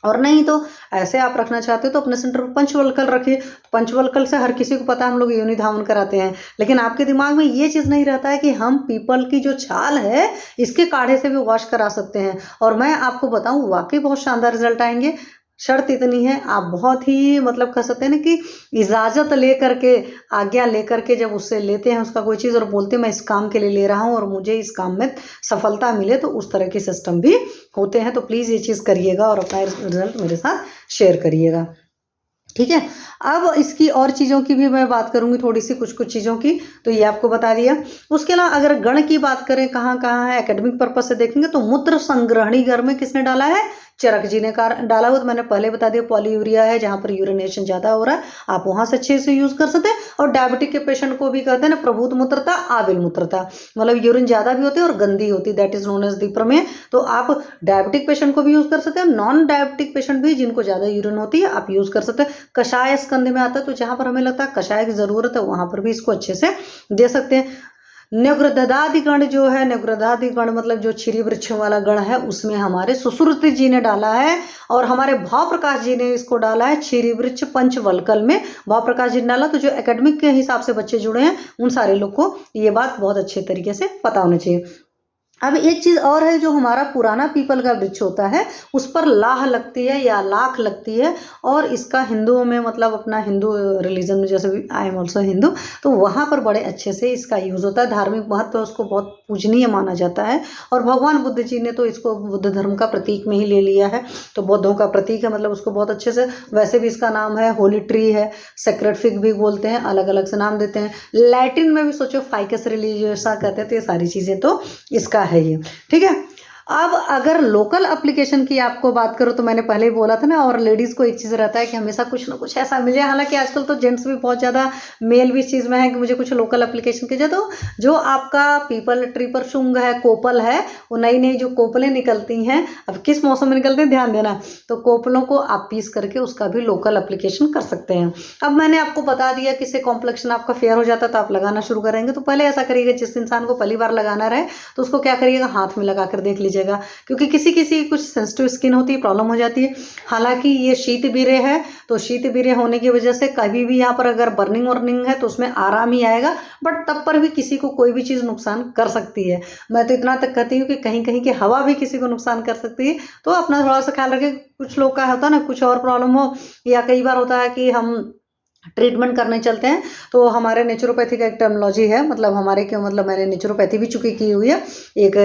और नहीं तो ऐसे आप रखना चाहते हो तो अपने सेंटर पर पंचवल्कल रखिए। तो पंचवल्कल से हर किसी को पता है हम लोग योनि धावन कराते हैं, लेकिन आपके दिमाग में ये चीज़ नहीं रहता है कि हम पीपल की जो छाल है इसके काढ़े से भी वॉश करा सकते हैं। और मैं आपको बताऊं, वाकई बहुत शानदार रिजल्ट आएंगे। शर्त इतनी है, आप बहुत ही मतलब कह सकते हैं ना कि इजाज़त ले करके, आज्ञा ले करके जब उससे लेते हैं उसका कोई चीज़ और बोलते हैं मैं इस काम के लिए ले रहा हूँ और मुझे इस काम में सफलता मिले, तो उस तरह के सिस्टम भी होते हैं। तो प्लीज़ ये चीज़ करिएगा और अपना रिजल्ट मेरे साथ शेयर करिएगा। ठीक है, अब इसकी और चीज़ों की भी मैं बात करूंगी, थोड़ी सी कुछ चीज़ों की, तो ये आपको बता दिया। उसके अलावा अगर गण की बात करें कहाँ कहाँ है, एकेडमिक पर्पज से देखेंगे तो मूत्र संग्रहणी घर में किसने डाला है, चरक जी ने डाला हुआ, तो मैंने पहले बता दिया पॉलीयूरिया है, जहाँ पर यूरिनेशन ज़्यादा हो रहा है, आप वहाँ से अच्छे से यूज़ कर सकते हैं। और डायबिटिक के पेशेंट को भी कहते हैं ना प्रभूत मूत्रता, आविल मूत्रता, मतलब यूरिन ज़्यादा भी होती है और गंदी होती है, that is known as the प्रमेय। तो आप डायबिटिक पेशेंट को भी यूज़ कर सकते हैं, नॉन डायबिटिक पेशेंट भी जिनको ज़्यादा यूरिन होती है आप यूज़ कर सकते हैं। कषाय स्कंद में आता है, तो जहाँ पर हमें लगता है कषाय की ज़रूरत है वहाँ पर भी इसको अच्छे से दे सकते हैं। न्यग्रदधादि गण जो है, न्यग्रदधादि गण मतलब जो क्षीरी वृक्षों वाला गण है, उसमें हमारे सुश्रुति जी ने डाला है और हमारे भाव प्रकाश जी ने इसको डाला है क्षीरी वृक्ष पंचवल्कल में। भाव प्रकाश जी ने डाला, तो जो एकेडमिक के हिसाब से बच्चे जुड़े हैं उन सारे लोग को ये बात बहुत अच्छे तरीके से पता होनी चाहिए। अब एक चीज़ और है, जो हमारा पुराना पीपल का वृक्ष होता है उस पर लाह लगती है या लाख लगती है, और इसका हिंदुओं में मतलब अपना हिंदू रिलीजन में, जैसे आई एम ऑल्सो हिंदू, तो वहाँ पर बड़े अच्छे से इसका यूज़ होता है। धार्मिक महत्व है, उसको बहुत पूजनीय माना जाता है। और भगवान बुद्ध जी ने तो इसको बुद्ध धर्म का प्रतीक में ही ले लिया है, तो बौद्धों का प्रतीक है, मतलब उसको बहुत अच्छे से। वैसे भी इसका नाम है होली ट्री है, सेक्रेड फिग भी बोलते हैं, अलग अलग से नाम देते हैं। लैटिन में भी सोचो फाइकस रिलीजियोसा कहते हैं, तो ये सारी चीज़ें तो इसका है ये, ठीक है। अब अगर लोकल एप्लीकेशन की आपको बात करूँ, तो मैंने पहले ही बोला था ना, और लेडीज़ को एक चीज़ रहता है कि हमेशा कुछ ना कुछ ऐसा मिल जाए। हालांकि आजकल तो जेंट्स भी बहुत ज़्यादा, मेल भी इस चीज़ में है कि मुझे कुछ लोकल एप्लीकेशन की जाए। तो जो आपका पीपल ट्री पर शुंग है, कोपल है, वो नई नई जो कोपलें निकलती हैं, अब किस मौसम में निकलते हैं ध्यान देना, तो कोपलों को आप पीस करके उसका भी लोकल एप्लीकेशन कर सकते हैं। अब मैंने आपको बता दिया कि इससे कॉम्प्लेक्शन आपका फेयर हो जाता है, तो आप लगाना शुरू करेंगे। तो पहले ऐसा करिएगा, जिस इंसान को पहली बार लगाना रहे तो उसको क्या करिएगा, हाथ में लगा कर देख लीजिएगा, क्योंकि किसी किसी कुछ सेंसिटिव स्किन होती है, प्रॉब्लम हो जाती है। हालांकि ये शीत बीरे है, तो शीत बीरे होने की वजह से कभी भी यहाँ पर अगर बर्निंग वर्निंग है तो उसमें आराम ही आएगा, बट तब पर भी किसी को कोई भी चीज़ नुकसान कर सकती है। मैं तो इतना तक कहती हूँ कि कहीं कहीं की हवा भी किसी को नुकसान कर सकती है, तो अपना थोड़ा सा ख्याल रखें। कुछ लोग का होता है ना, कुछ और प्रॉब्लम हो, या कई बार होता है कि हम ट्रीटमेंट करने चलते हैं, तो हमारे नेचुरोपैथी का एक टर्मिनोलॉजी है, मतलब हमारे क्यों, मतलब मैंने नेचुरोपैथी भी चुकी की हुई है, एक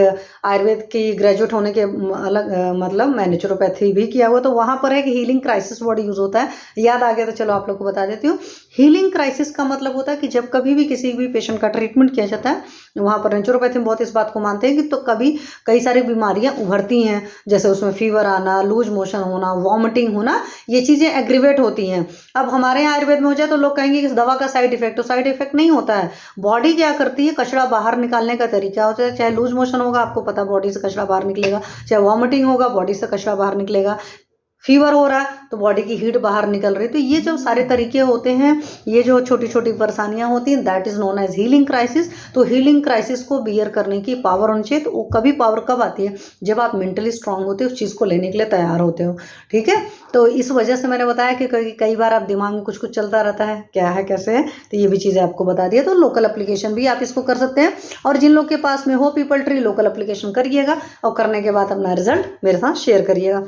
आयुर्वेद की ग्रेजुएट होने के अलग मतलब मैं नेचुरोपैथी भी किया हुआ, तो वहाँ पर एक हीलिंग क्राइसिस वर्ड यूज़ होता है। याद आ गया तो चलो आप लोग को बता देती हूँ। हीलिंग क्राइसिस का मतलब होता है कि जब कभी भी किसी भी पेशेंट का ट्रीटमेंट किया जाता है, वहाँ पर नेचुरोपैथी में बहुत इस बात को मानते हैं कि तो कभी कई सारी बीमारियाँ उभरती हैं, जैसे उसमें फीवर आना, लूज मोशन होना, वॉमिटिंग होना, ये चीज़ें एग्रीवेट होती हैं। अब हमारे यहाँ आयुर्वेद हो जाए तो लोग कहेंगे कि इस दवा का साइड इफेक्ट, तो साइड इफेक्ट नहीं होता है। बॉडी क्या करती है, कचरा बाहर निकालने का तरीका होता है। चाहे लूज मोशन होगा, आपको पता बॉडी से कचरा बाहर निकलेगा, चाहे वॉमिटिंग होगा, बॉडी से कचरा बाहर निकलेगा, फीवर हो रहा है तो बॉडी की हीट बाहर निकल रही है। तो ये जो सारे तरीके होते हैं, ये जो छोटी छोटी परेशानियां होती हैं, that is known as healing crisis. तो हीलिंग क्राइसिस को बियर करने की पावर होनी चाहिए। तो वो कभी पावर कब आती है, जब आप मेंटली स्ट्रांग होते हो, उस चीज़ को लेने के लिए तैयार होते हो, ठीक है। तो इस वजह से मैंने बताया कि कई बार आप दिमाग में कुछ कुछ चलता रहता है, क्या है कैसे है, तो ये भी चीज़ें आपको बता दिया। तो लोकल एप्लीकेशन भी आप इसको कर सकते हैं, और जिन लोग के पास में हो पीपल ट्री, लोकल एप्लीकेशन करिएगा और करने के बाद अपना रिजल्ट मेरे साथ शेयर करिएगा।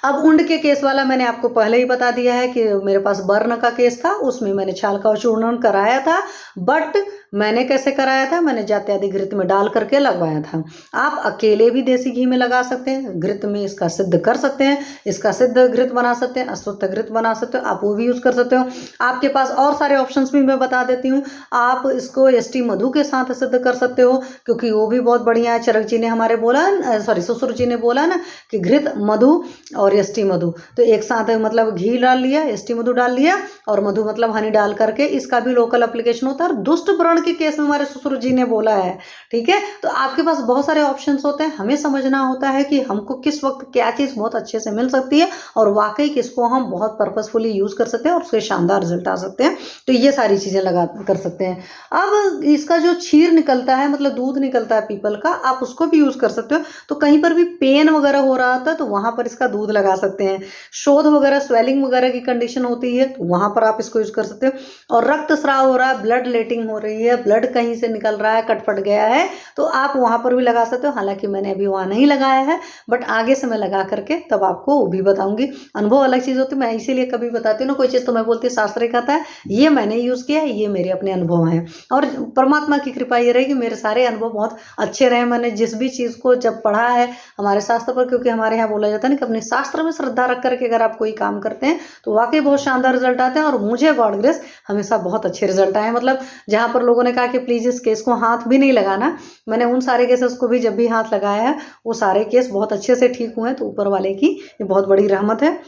अब उंड के केस वाला मैंने आपको पहले ही बता दिया है कि मेरे पास बर्न का केस था, उसमें मैंने छाल का चूर्णन कराया था, बट मैंने कैसे कराया था, मैंने जात्यादि घृत में डाल करके लगवाया था। आप अकेले भी देसी घी में लगा सकते हैं, घृत में इसका सिद्ध कर सकते हैं, इसका सिद्ध घृत बना सकते हैं, अश्वत्थ घृत बना सकते हो, आप वो भी यूज़ कर सकते हो। आपके पास और सारे ऑप्शंस भी मैं बता देती हूँ। आप इसको एसटी मधु के साथ सिद्ध कर सकते हो, क्योंकि वो भी बहुत बढ़िया है। चरक जी ने हमारे बोला, सॉरी ससुर जी ने बोला ना कि घृत मधु और एसटी मधु, तो एक साथ मतलब घी डाल लिया, एसटी मधु डाल लिया, और मधु मतलब हनी डाल करके इसका भी लोकल एप्लीकेशन होता है। और दुष्ट व्रण के केस में हमारे ससुर जी ने बोला है, ठीक है। तो आपके पास बहुत सारे ऑप्शंस होते हैं, हमें समझना होता है कि हमको किस वक्त क्या चीज़ बहुत अच्छे से मिल सकती है, और वाकई किसको हम बहुत पर्पसफुली यूज़ कर सकते हैं और उसके शानदार रिजल्ट आ सकते हैं। तो ये सारी चीज़ें लगा कर सकते हैं। अब इसका जो क्षीर निकलता है, मतलब दूध निकलता है पीपल का, आप उसको भी यूज़ कर सकते हो। तो कहीं पर भी पेन वगैरह हो रहा था तो वहाँ पर इसका दूध लगा सकते हैं। शोध वगैरह, स्वेलिंग वगैरह की कंडीशन होती है तो वहाँ पर आप इसको यूज़ कर सकते हो। और रक्त स्राव हो रहा है, ब्लड लेटिंग हो रही है, ब्लड कहीं से निकल रहा है, कटपट गया है, तो आप वहाँ पर भी लगा सकते हो। हालांकि मैंने अभी वहाँ नहीं लगाया है, बट आगे से मैं लगा करके तब आपको वो भी बताऊंगी। अनुभव अलग चीज़ होती है, मैं इसीलिए कभी बताती हूँ ना कोई चीज़, तो मैं बोलती शास्त्र कहता है, ये मैंने यूज़ किया है, ये मेरे अपने अनुभव हैं। और परमात्मा की कृपा ये रही कि मेरे सारे अनुभव बहुत अच्छे रहे। मैंने जिस भी चीज़ को जब पढ़ा है हमारे शास्त्र पर, क्योंकि हमारे यहाँ बोला जाता है ना कि अपने शास्त्र शास्त्र में श्रद्धा रख करके अगर आप कोई काम करते हैं तो वाकई बहुत शानदार रिजल्ट आते हैं। और मुझे गॉड ग्रेस हमेशा बहुत अच्छे रिजल्ट आए। मतलब जहाँ पर लोगों ने कहा कि प्लीज़ इस केस को हाथ भी नहीं लगाना, मैंने उन सारे केसेस को भी जब भी हाथ लगाया है वो सारे केस बहुत अच्छे से ठीक हुए हैं। तो ऊपर वाले की ये बहुत बड़ी रहमत है।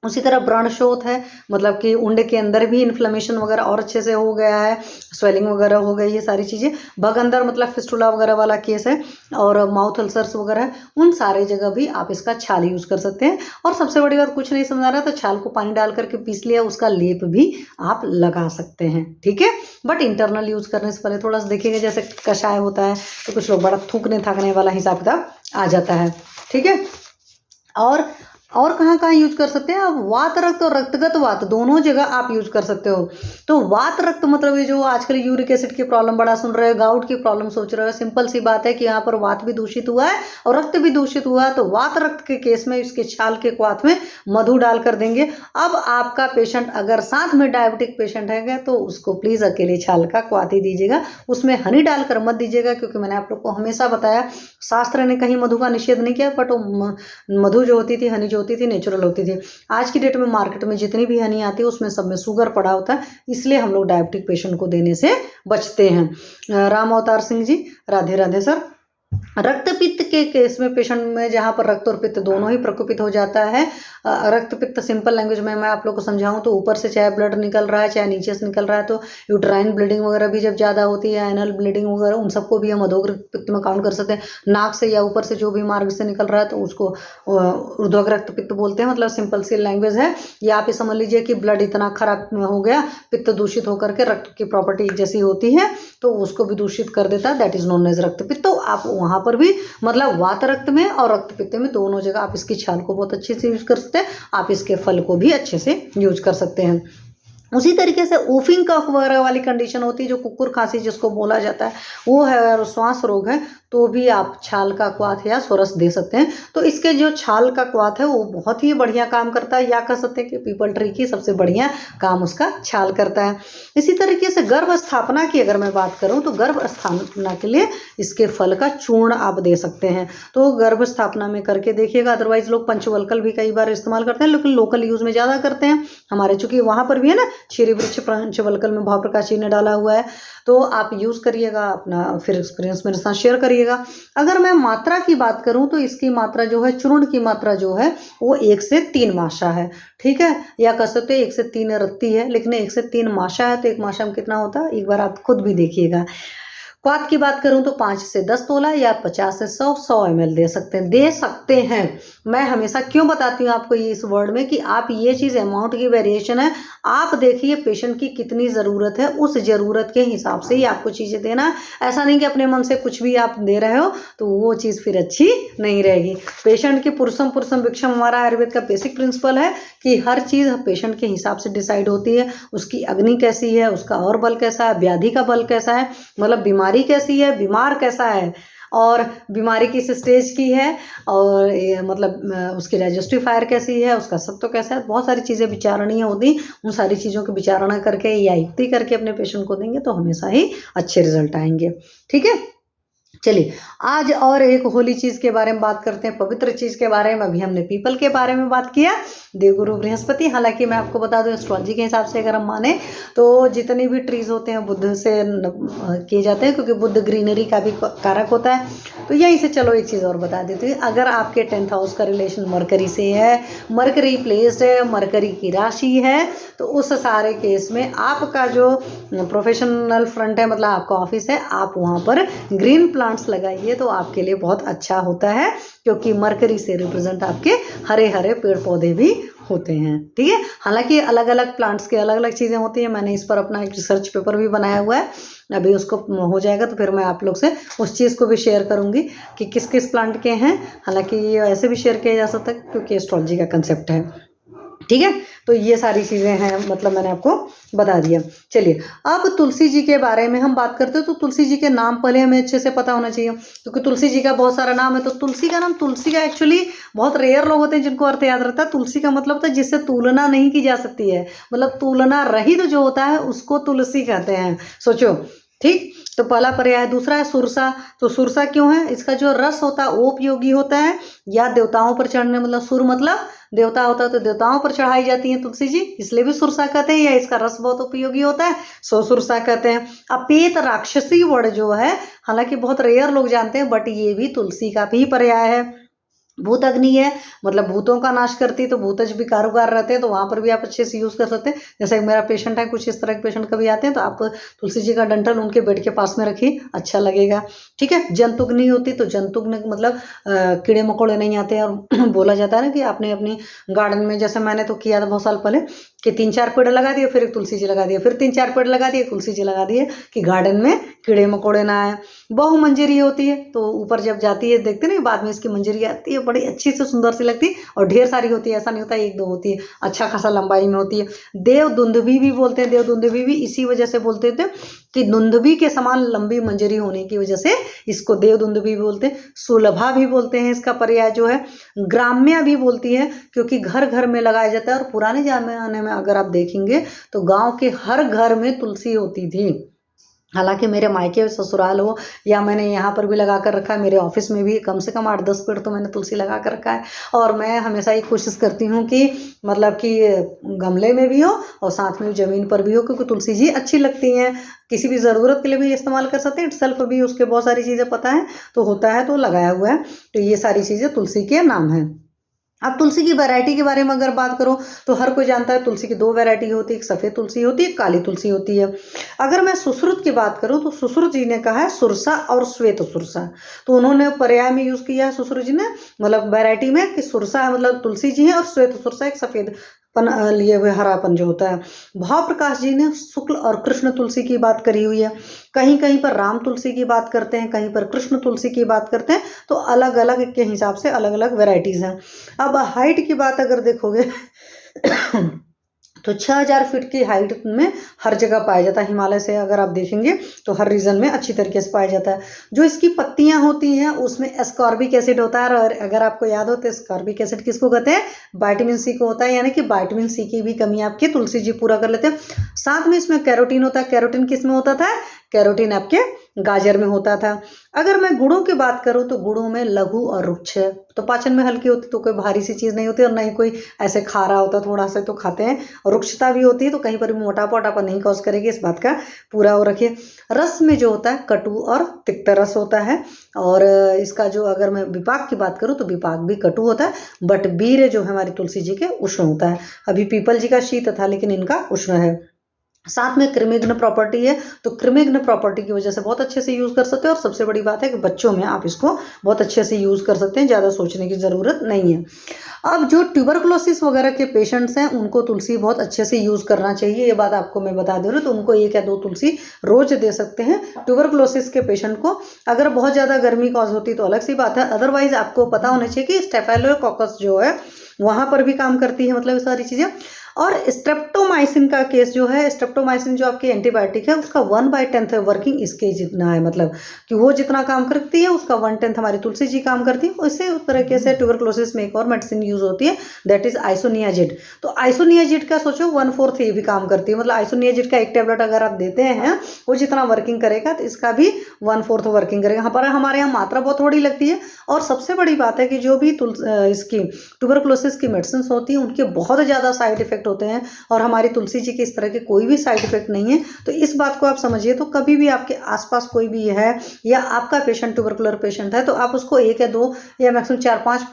उसी तरह व्रण शोथ है, मतलब कि उंडे के अंदर भी इन्फ्लेमेशन वगैरह और अच्छे से हो गया है, स्वेलिंग वगैरह हो गई, ये सारी चीज़ें। बग अंदर मतलब फिस्टुला वगैरह वाला केस है, और माउथ अल्सर्स वगैरह है, उन सारे जगह भी आप इसका छाल यूज़ कर सकते हैं। और सबसे बड़ी बात, कुछ नहीं समझ आ रहा तो छाल को पानी डाल करके पीस लिया, उसका लेप भी आप लगा सकते हैं, ठीक है। बट इंटरनल यूज़ करने से पहले थोड़ा सा देखिएगा, जैसे कषाय होता है तो कुछ लोग बड़ा थूकने थाकने वाला हिसाब किताब आ जाता है, ठीक है। और कहाँ यूज कर सकते हैं आप, वात रक्त और रक्तगत वात दोनों जगह आप यूज कर सकते हो। तो वात रक्त मतलब ये जो आजकल यूरिक एसिड की प्रॉब्लम बड़ा सुन रहे हो, गाउट की प्रॉब्लम सोच रहे हो, सिंपल सी बात है कि यहाँ पर वात भी दूषित हुआ है और रक्त भी दूषित हुआ है। तो वात रक्त के केस में इसके छाल के क्वाथ में मधु डाल कर देंगे। अब आपका पेशेंट अगर साथ में डायबिटिक पेशेंट है तो उसको प्लीज़ अकेले छाल का क्वाथ ही दीजिएगा, उसमें हनी डालकर मत दीजिएगा, क्योंकि मैंने आप लोग को हमेशा बताया शास्त्र ने कहीं मधु का निषेध नहीं किया, बट मधु जो होती थी, हनी जो होती थी, नेचुरल होती थी। आज की डेट में मार्केट में जितनी भी हनी आती है उसमें सब में शुगर पड़ा होता है, इसलिए हम लोग डायबिटिक पेशेंट को देने से बचते हैं। राम अवतार सिंह जी, राधे राधे सर। रक्त पित्त के केस में पेशेंट में जहाँ पर रक्त और पित्त दोनों ही प्रकोपित हो जाता है, रक्त पित्त सिंपल लैंग्वेज में मैं आप लोग को समझाऊं तो ऊपर से चाहे ब्लड निकल रहा है चाहे नीचे से निकल रहा है, तो यूट्राइन ब्लीडिंग वगैरह भी जब ज़्यादा होती है, एनल ब्लीडिंग वगैरह, उन सबको भी हम अधोग्र पित्त में काउंट कर सकते हैं। नाक से या ऊपर से जो भी मार्ग से निकल रहा है तो उसको ऊर्ध्वग्र रक्त पित्त बोलते हैं, मतलब सिंपल सी लैंग्वेज है। या आप ये समझ लीजिए कि ब्लड इतना खराब हो गया, पित्त दूषित होकर के रक्त की प्रॉपर्टी जैसी होती है तो उसको भी दूषित कर देता है, दैट इज नोन एज रक्त पित्त। तो आप वहाँ पर भी मतलब वात रक्त में और रक्त पित्त में दोनों जगह आप इसकी छाल को बहुत अच्छे से यूज कर सकते हैं, आप इसके फल को भी अच्छे से यूज कर सकते हैं। उसी तरीके से ओफिंग कफ वगैरह वाली कंडीशन होती है, जो कुकुर खांसी जिसको बोला जाता है वो है, अगर श्वास रोग है तो भी आप छाल का क्वाथ या सोरस दे सकते हैं। तो इसके जो छाल का क्वाथ है वो बहुत ही बढ़िया काम करता है, या कह सकते हैं कि पीपल ट्री की सबसे बढ़िया काम उसका छाल करता है। इसी तरीके से गर्भ स्थापना की अगर मैं बात करूं तो गर्भ स्थापना के लिए इसके फल का चूर्ण आप दे सकते हैं। तो गर्भ स्थापना में करके देखिएगा, अदरवाइज लोग पंचवल्कल भी कई बार इस्तेमाल करते हैं, लेकिन लोकल यूज में ज़्यादा करते हैं हमारे, चूंकि वहाँ पर भी है ना श्री वृक्ष पंचवल्कल में भाव प्रकाश जी ने डाला हुआ है, तो आप यूज़ करिएगा, अपना फिर एक्सपीरियंस मेरे साथ शेयर करिएगा। अगर मैं मात्रा की बात करूं तो इसकी मात्रा जो है, चूर्ण की मात्रा जो है वो 1 से 3 माशा है, ठीक है, या कह सकते हैं 1 से 3 रत्ती है, लेकिन 1 से 3 माशा है। तो एक माशा में कितना होता है, एक बार आप खुद भी देखिएगा। क्वाथ की बात करूं तो 5 से 10 तोला या 50 से 100 ml दे सकते हैं। मैं हमेशा क्यों बताती हूँ आपको ये इस वर्ड में कि आप ये चीज़ अमाउंट की वेरिएशन है, आप देखिए पेशेंट की कितनी ज़रूरत है, उस ज़रूरत के हिसाब से ही आपको चीज़ें देना है। ऐसा नहीं कि अपने मन से कुछ भी आप दे रहे हो तो वो चीज़ फिर अच्छी नहीं रहेगी। पेशेंट की पुरुषम पुरुषम भिक्षम, हमारा आयुर्वेद का बेसिक प्रिंसिपल है कि हर चीज़ पेशेंट के हिसाब से डिसाइड होती है। उसकी अग्नि कैसी है, उसका और बल कैसा है, व्याधि का बल कैसा है, मतलब बीमारी कैसी है, बीमार कैसा है, और बीमारी किस स्टेज की है, और मतलब उसकी डाइजेस्टिव फायर कैसी है, उसका सत्व कैसा है, बहुत सारी चीज़ें विचारणीय होती। उन सारी चीज़ों की विचारणा करके या युक्ति करके अपने पेशेंट को देंगे तो हमेशा ही अच्छे रिजल्ट आएंगे, ठीक है। चलिए आज और एक होली चीज़ के बारे में बात करते हैं, पवित्र चीज़ के बारे में। अभी हमने पीपल के बारे में बात किया, देवगुरु बृहस्पति। हालांकि मैं आपको बता दूं एस्ट्रोलॉजी के हिसाब से अगर हम माने तो जितने भी ट्रीज होते हैं बुध से किए जाते हैं, क्योंकि बुध ग्रीनरी का भी कारक होता है। तो यहीं से चलो एक चीज़ और बता देती हूँ, अगर आपके 10th हाउस का रिलेशन मरकरी से है, मरकरी प्लेस्ड है, मरकरी की राशि है, तो उस सारे केस में आपका जो प्रोफेशनल फ्रंट है, मतलब आपका ऑफिस है, आप वहाँ पर ग्रीन प्लांट्स लगाइए तो आपके लिए बहुत अच्छा होता है, क्योंकि मरकरी से रिप्रेजेंट आपके हरे हरे पेड़ पौधे भी होते हैं, ठीक है। हालांकि अलग अलग प्लांट्स के अलग अलग चीज़ें होती हैं, मैंने इस पर अपना एक रिसर्च पेपर भी बनाया हुआ है, अभी उसको हो जाएगा तो फिर मैं आप लोग से उस चीज़ को भी शेयर करूंगी कि किस किस प्लांट के हैं। हालांकि ये ऐसे भी शेयर किया जा सकता है क्योंकि एस्ट्रोलॉजी का कंसेप्ट है, ठीक है। तो ये सारी चीज़ें हैं, मतलब मैंने आपको बता दिया। चलिए अब तुलसी जी के बारे में हम बात करते हैं। तो तुलसी जी के नाम पहले हमें अच्छे से पता होना चाहिए, क्योंकि तुलसी जी का बहुत सारा नाम है। तो तुलसी का नाम, तुलसी का एक्चुअली बहुत रेयर लोग होते हैं जिनको अर्थ याद रहता है। तुलसी का मतलब होता है जिससे तुलना नहीं की जा सकती है, मतलब तुलना रहित जो होता है उसको तुलसी कहते हैं। सोचो ठीक, तो पहला पर्याय। दूसरा है सुरसा। तो सुरसा क्यों है? इसका जो रस होता है वो उपयोगी होता है, या देवताओं पर चढ़ने, मतलब सुर मतलब देवता होता है, तो देवताओं पर चढ़ाई जाती है तुलसी जी, इसलिए भी सुरसा कहते हैं, या इसका रस बहुत उपयोगी होता है, सो सुरसा कहते हैं। अपेत राक्षसी वर्ड जो है, हालांकि बहुत रेयर लोग जानते हैं, बट ये भी तुलसी का भी पर्याय है। भूत अग्नि है, मतलब भूतों का नाश करती है, तो भूतज भी कारोबार रहते हैं, तो वहां पर भी आप अच्छे से यूज कर सकते हैं। जैसे मेरा पेशेंट है, कुछ इस तरह के पेशेंट कभी आते हैं, तो आप तुलसी जी का डंठल उनके बेड के पास में रखिए, अच्छा लगेगा। ठीक है। जंतुग्नि होती, तो जंतुग्नि मतलब कीड़े मकोड़े नहीं आते हैं। और बोला जाता है ना कि आपने अपनी गार्डन में, जैसे मैंने तो किया था बहुत साल पहले, कि 3-4 पेड़ लगा दिए, फिर एक तुलसी जी लगा दिए, फिर 3-4 पेड़ लगा दिए, तुलसी जी लगा दिए, कि गार्डन में कीड़े मकोड़े ना आए। बहु मंजरी होती है, तो ऊपर जब जाती है, देखते ना बाद में इसकी मंजरी आती है, बड़ी अच्छी से सुंदर सी लगती है, और ढेर सारी होती है, ऐसा नहीं होता एक दो होती है, अच्छा खासा लंबाई में होती है। देव दुंदुभी भी बोलते हैं, देव दुंदुभी भी इसी वजह से बोलते थे कि दुंदुभी के समान लंबी मंजरी होने की वजह से इसको देव दुंदुभी बोलते हैं। सुलभा भी बोलते हैं, इसका पर्याय जो है। ग्राम्या भी बोलती है, क्योंकि घर घर में लगाया जाता है, और पुराने जमाने में अगर आप देखेंगे तो गांव के हर घर में तुलसी होती थी। हालांकि मेरे मायके ससुराल हो, या मैंने यहाँ पर भी लगा कर रखा है, मेरे ऑफिस में भी कम से कम 8-10 पेड़ तो मैंने तुलसी लगा कर रखा है। और मैं हमेशा ये कोशिश करती हूँ कि मतलब कि गमले में भी हो और साथ में ज़मीन पर भी हो, क्योंकि तुलसी जी अच्छी लगती हैं, किसी भी ज़रूरत के लिए भी इस्तेमाल कर सकते हैं। इट सेल्फ भी उसके बहुत सारी चीज़ें पता है, तो होता है तो लगाया हुआ है। तो ये सारी चीज़ें तुलसी के नाम हैं। अब तुलसी की वैरायटी के बारे में अगर बात करो, तो हर कोई जानता है तुलसी की 2 वैरायटी होती है, एक सफ़ेद तुलसी होती है, एक काली तुलसी होती है। अगर मैं सुश्रुत की बात करूं, तो सुश्रुत जी ने कहा है सुरसा और श्वेत सुरसा, तो उन्होंने पर्याय में यूज किया है सुश्रुत जी ने, मतलब वैरायटी में, कि सुरसा है मतलब तुलसी जी है, और श्वेत सुरसा एक सफेद पन लिए हुए हरापन जो होता है। भाव प्रकाश जी ने शुक्ल और कृष्ण तुलसी की बात करी हुई है। कहीं कहीं पर राम तुलसी की बात करते हैं, कहीं पर कृष्ण तुलसी की बात करते हैं, तो अलग अलग के हिसाब से अलग अलग वेराइटीज हैं। अब हाइट की बात अगर देखोगे तो 6000 फीट की हाइट में हर जगह पाया जाता है। हिमालय से अगर आप देखेंगे तो हर रीजन में अच्छी तरीके से पाया जाता है। जो इसकी पत्तियां होती हैं उसमें एस्कॉर्बिक एसिड होता है, और अगर आपको याद हो तो एस्कॉर्बिक एसिड किसको कहते हैं? विटामिन सी को होता है, यानी कि विटामिन सी की भी कमी आपकी तुलसी जी पूरा कर लेते हैं। साथ में इसमें कैरोटीन होता है। कैरोटीन किस में होता था? कैरोटीन आपके गाजर में होता था। अगर मैं गुड़ों की बात करूं, तो गुड़ों में लघु और रुक्ष है, तो पाचन में हल्की होती, तो कोई भारी सी चीज़ नहीं होती, और नहीं कोई ऐसे खारा होता, थोड़ा सा तो खाते हैं। रुक्षता भी होती है, तो कहीं पर भी मोटापा वोटापा नहीं कॉज करेगी, इस बात का पूरा हो रखिए। रस में जो होता है कटु और तिक्त रस होता है, और इसका जो अगर मैं विपाक की बात करूँ, तो विपाक भी कटु होता है, बट वीर्य जो है हमारी तुलसी जी के उष्ण होता है। अभी पीपल जी का शीत था, लेकिन इनका उष्ण है। साथ में कृमिघ्न प्रॉपर्टी है, तो कृमिघ्न प्रॉपर्टी की वजह से बहुत अच्छे से यूज़ कर सकते हैं। और सबसे बड़ी बात है कि बच्चों में आप इसको बहुत अच्छे से यूज़ कर सकते हैं, ज़्यादा सोचने की ज़रूरत नहीं है। अब जो ट्यूबरकुलोसिस वगैरह के पेशेंट्स हैं, उनको तुलसी बहुत अच्छे से यूज़ करना चाहिए, ये बात आपको मैं बता दे रही हूँ। तो उनको 1 या 2 तुलसी रोज दे सकते हैं ट्यूबरकुलोसिस के पेशेंट को। अगर बहुत ज़्यादा गर्मी कॉज होती तो अलग सी बात है, अदरवाइज आपको पता होना चाहिए कि स्टेफाइलोकोकस जो है वहाँ पर भी काम करती है, मतलब ये सारी चीज़ें। और स्ट्रेप्टोमाइसिन का केस जो है, स्ट्रेप्टोमाइसिन जो आपकी एंटीबायोटिक है, उसका 1/10 वर्किंग इसके जितना है, मतलब कि वो जितना काम करती है उसका 1/10 हमारी तुलसी जी काम करती है। उससे उस तरीके से ट्यूबरकुलोसिस में एक और मेडिसिन यूज होती है, दैट इज आइसोनियाजिड। तो आइसोनियाजिड का सोचो 1/4 ये भी काम करती है, मतलब आइसोनियाजिड का एक टेबलेट अगर आप देते हैं वो जितना वर्किंग करेगा, तो इसका भी 1/4 वर्किंग करेगा। पर हमारे यहाँ मात्रा बहुत थोड़ी लगती है। और सबसे बड़ी बात है कि जो भी इसकी ट्यूबरकुलोसिस की मेडिसिन होती है, उनके बहुत ज़्यादा साइड इफेक्ट होते हैं, और हमारी तुलसी जी के इस तरह के कोई भी साइड इफेक्ट नहीं है। तो इस बात को आप समझिए। तो कभी भी आपके आसपास कोई भी है, या आपका पेशेंट ट्यूबरकुलर पेशेंट है, तो आप उसको 1 या 2 या मैक्सिमम 4-5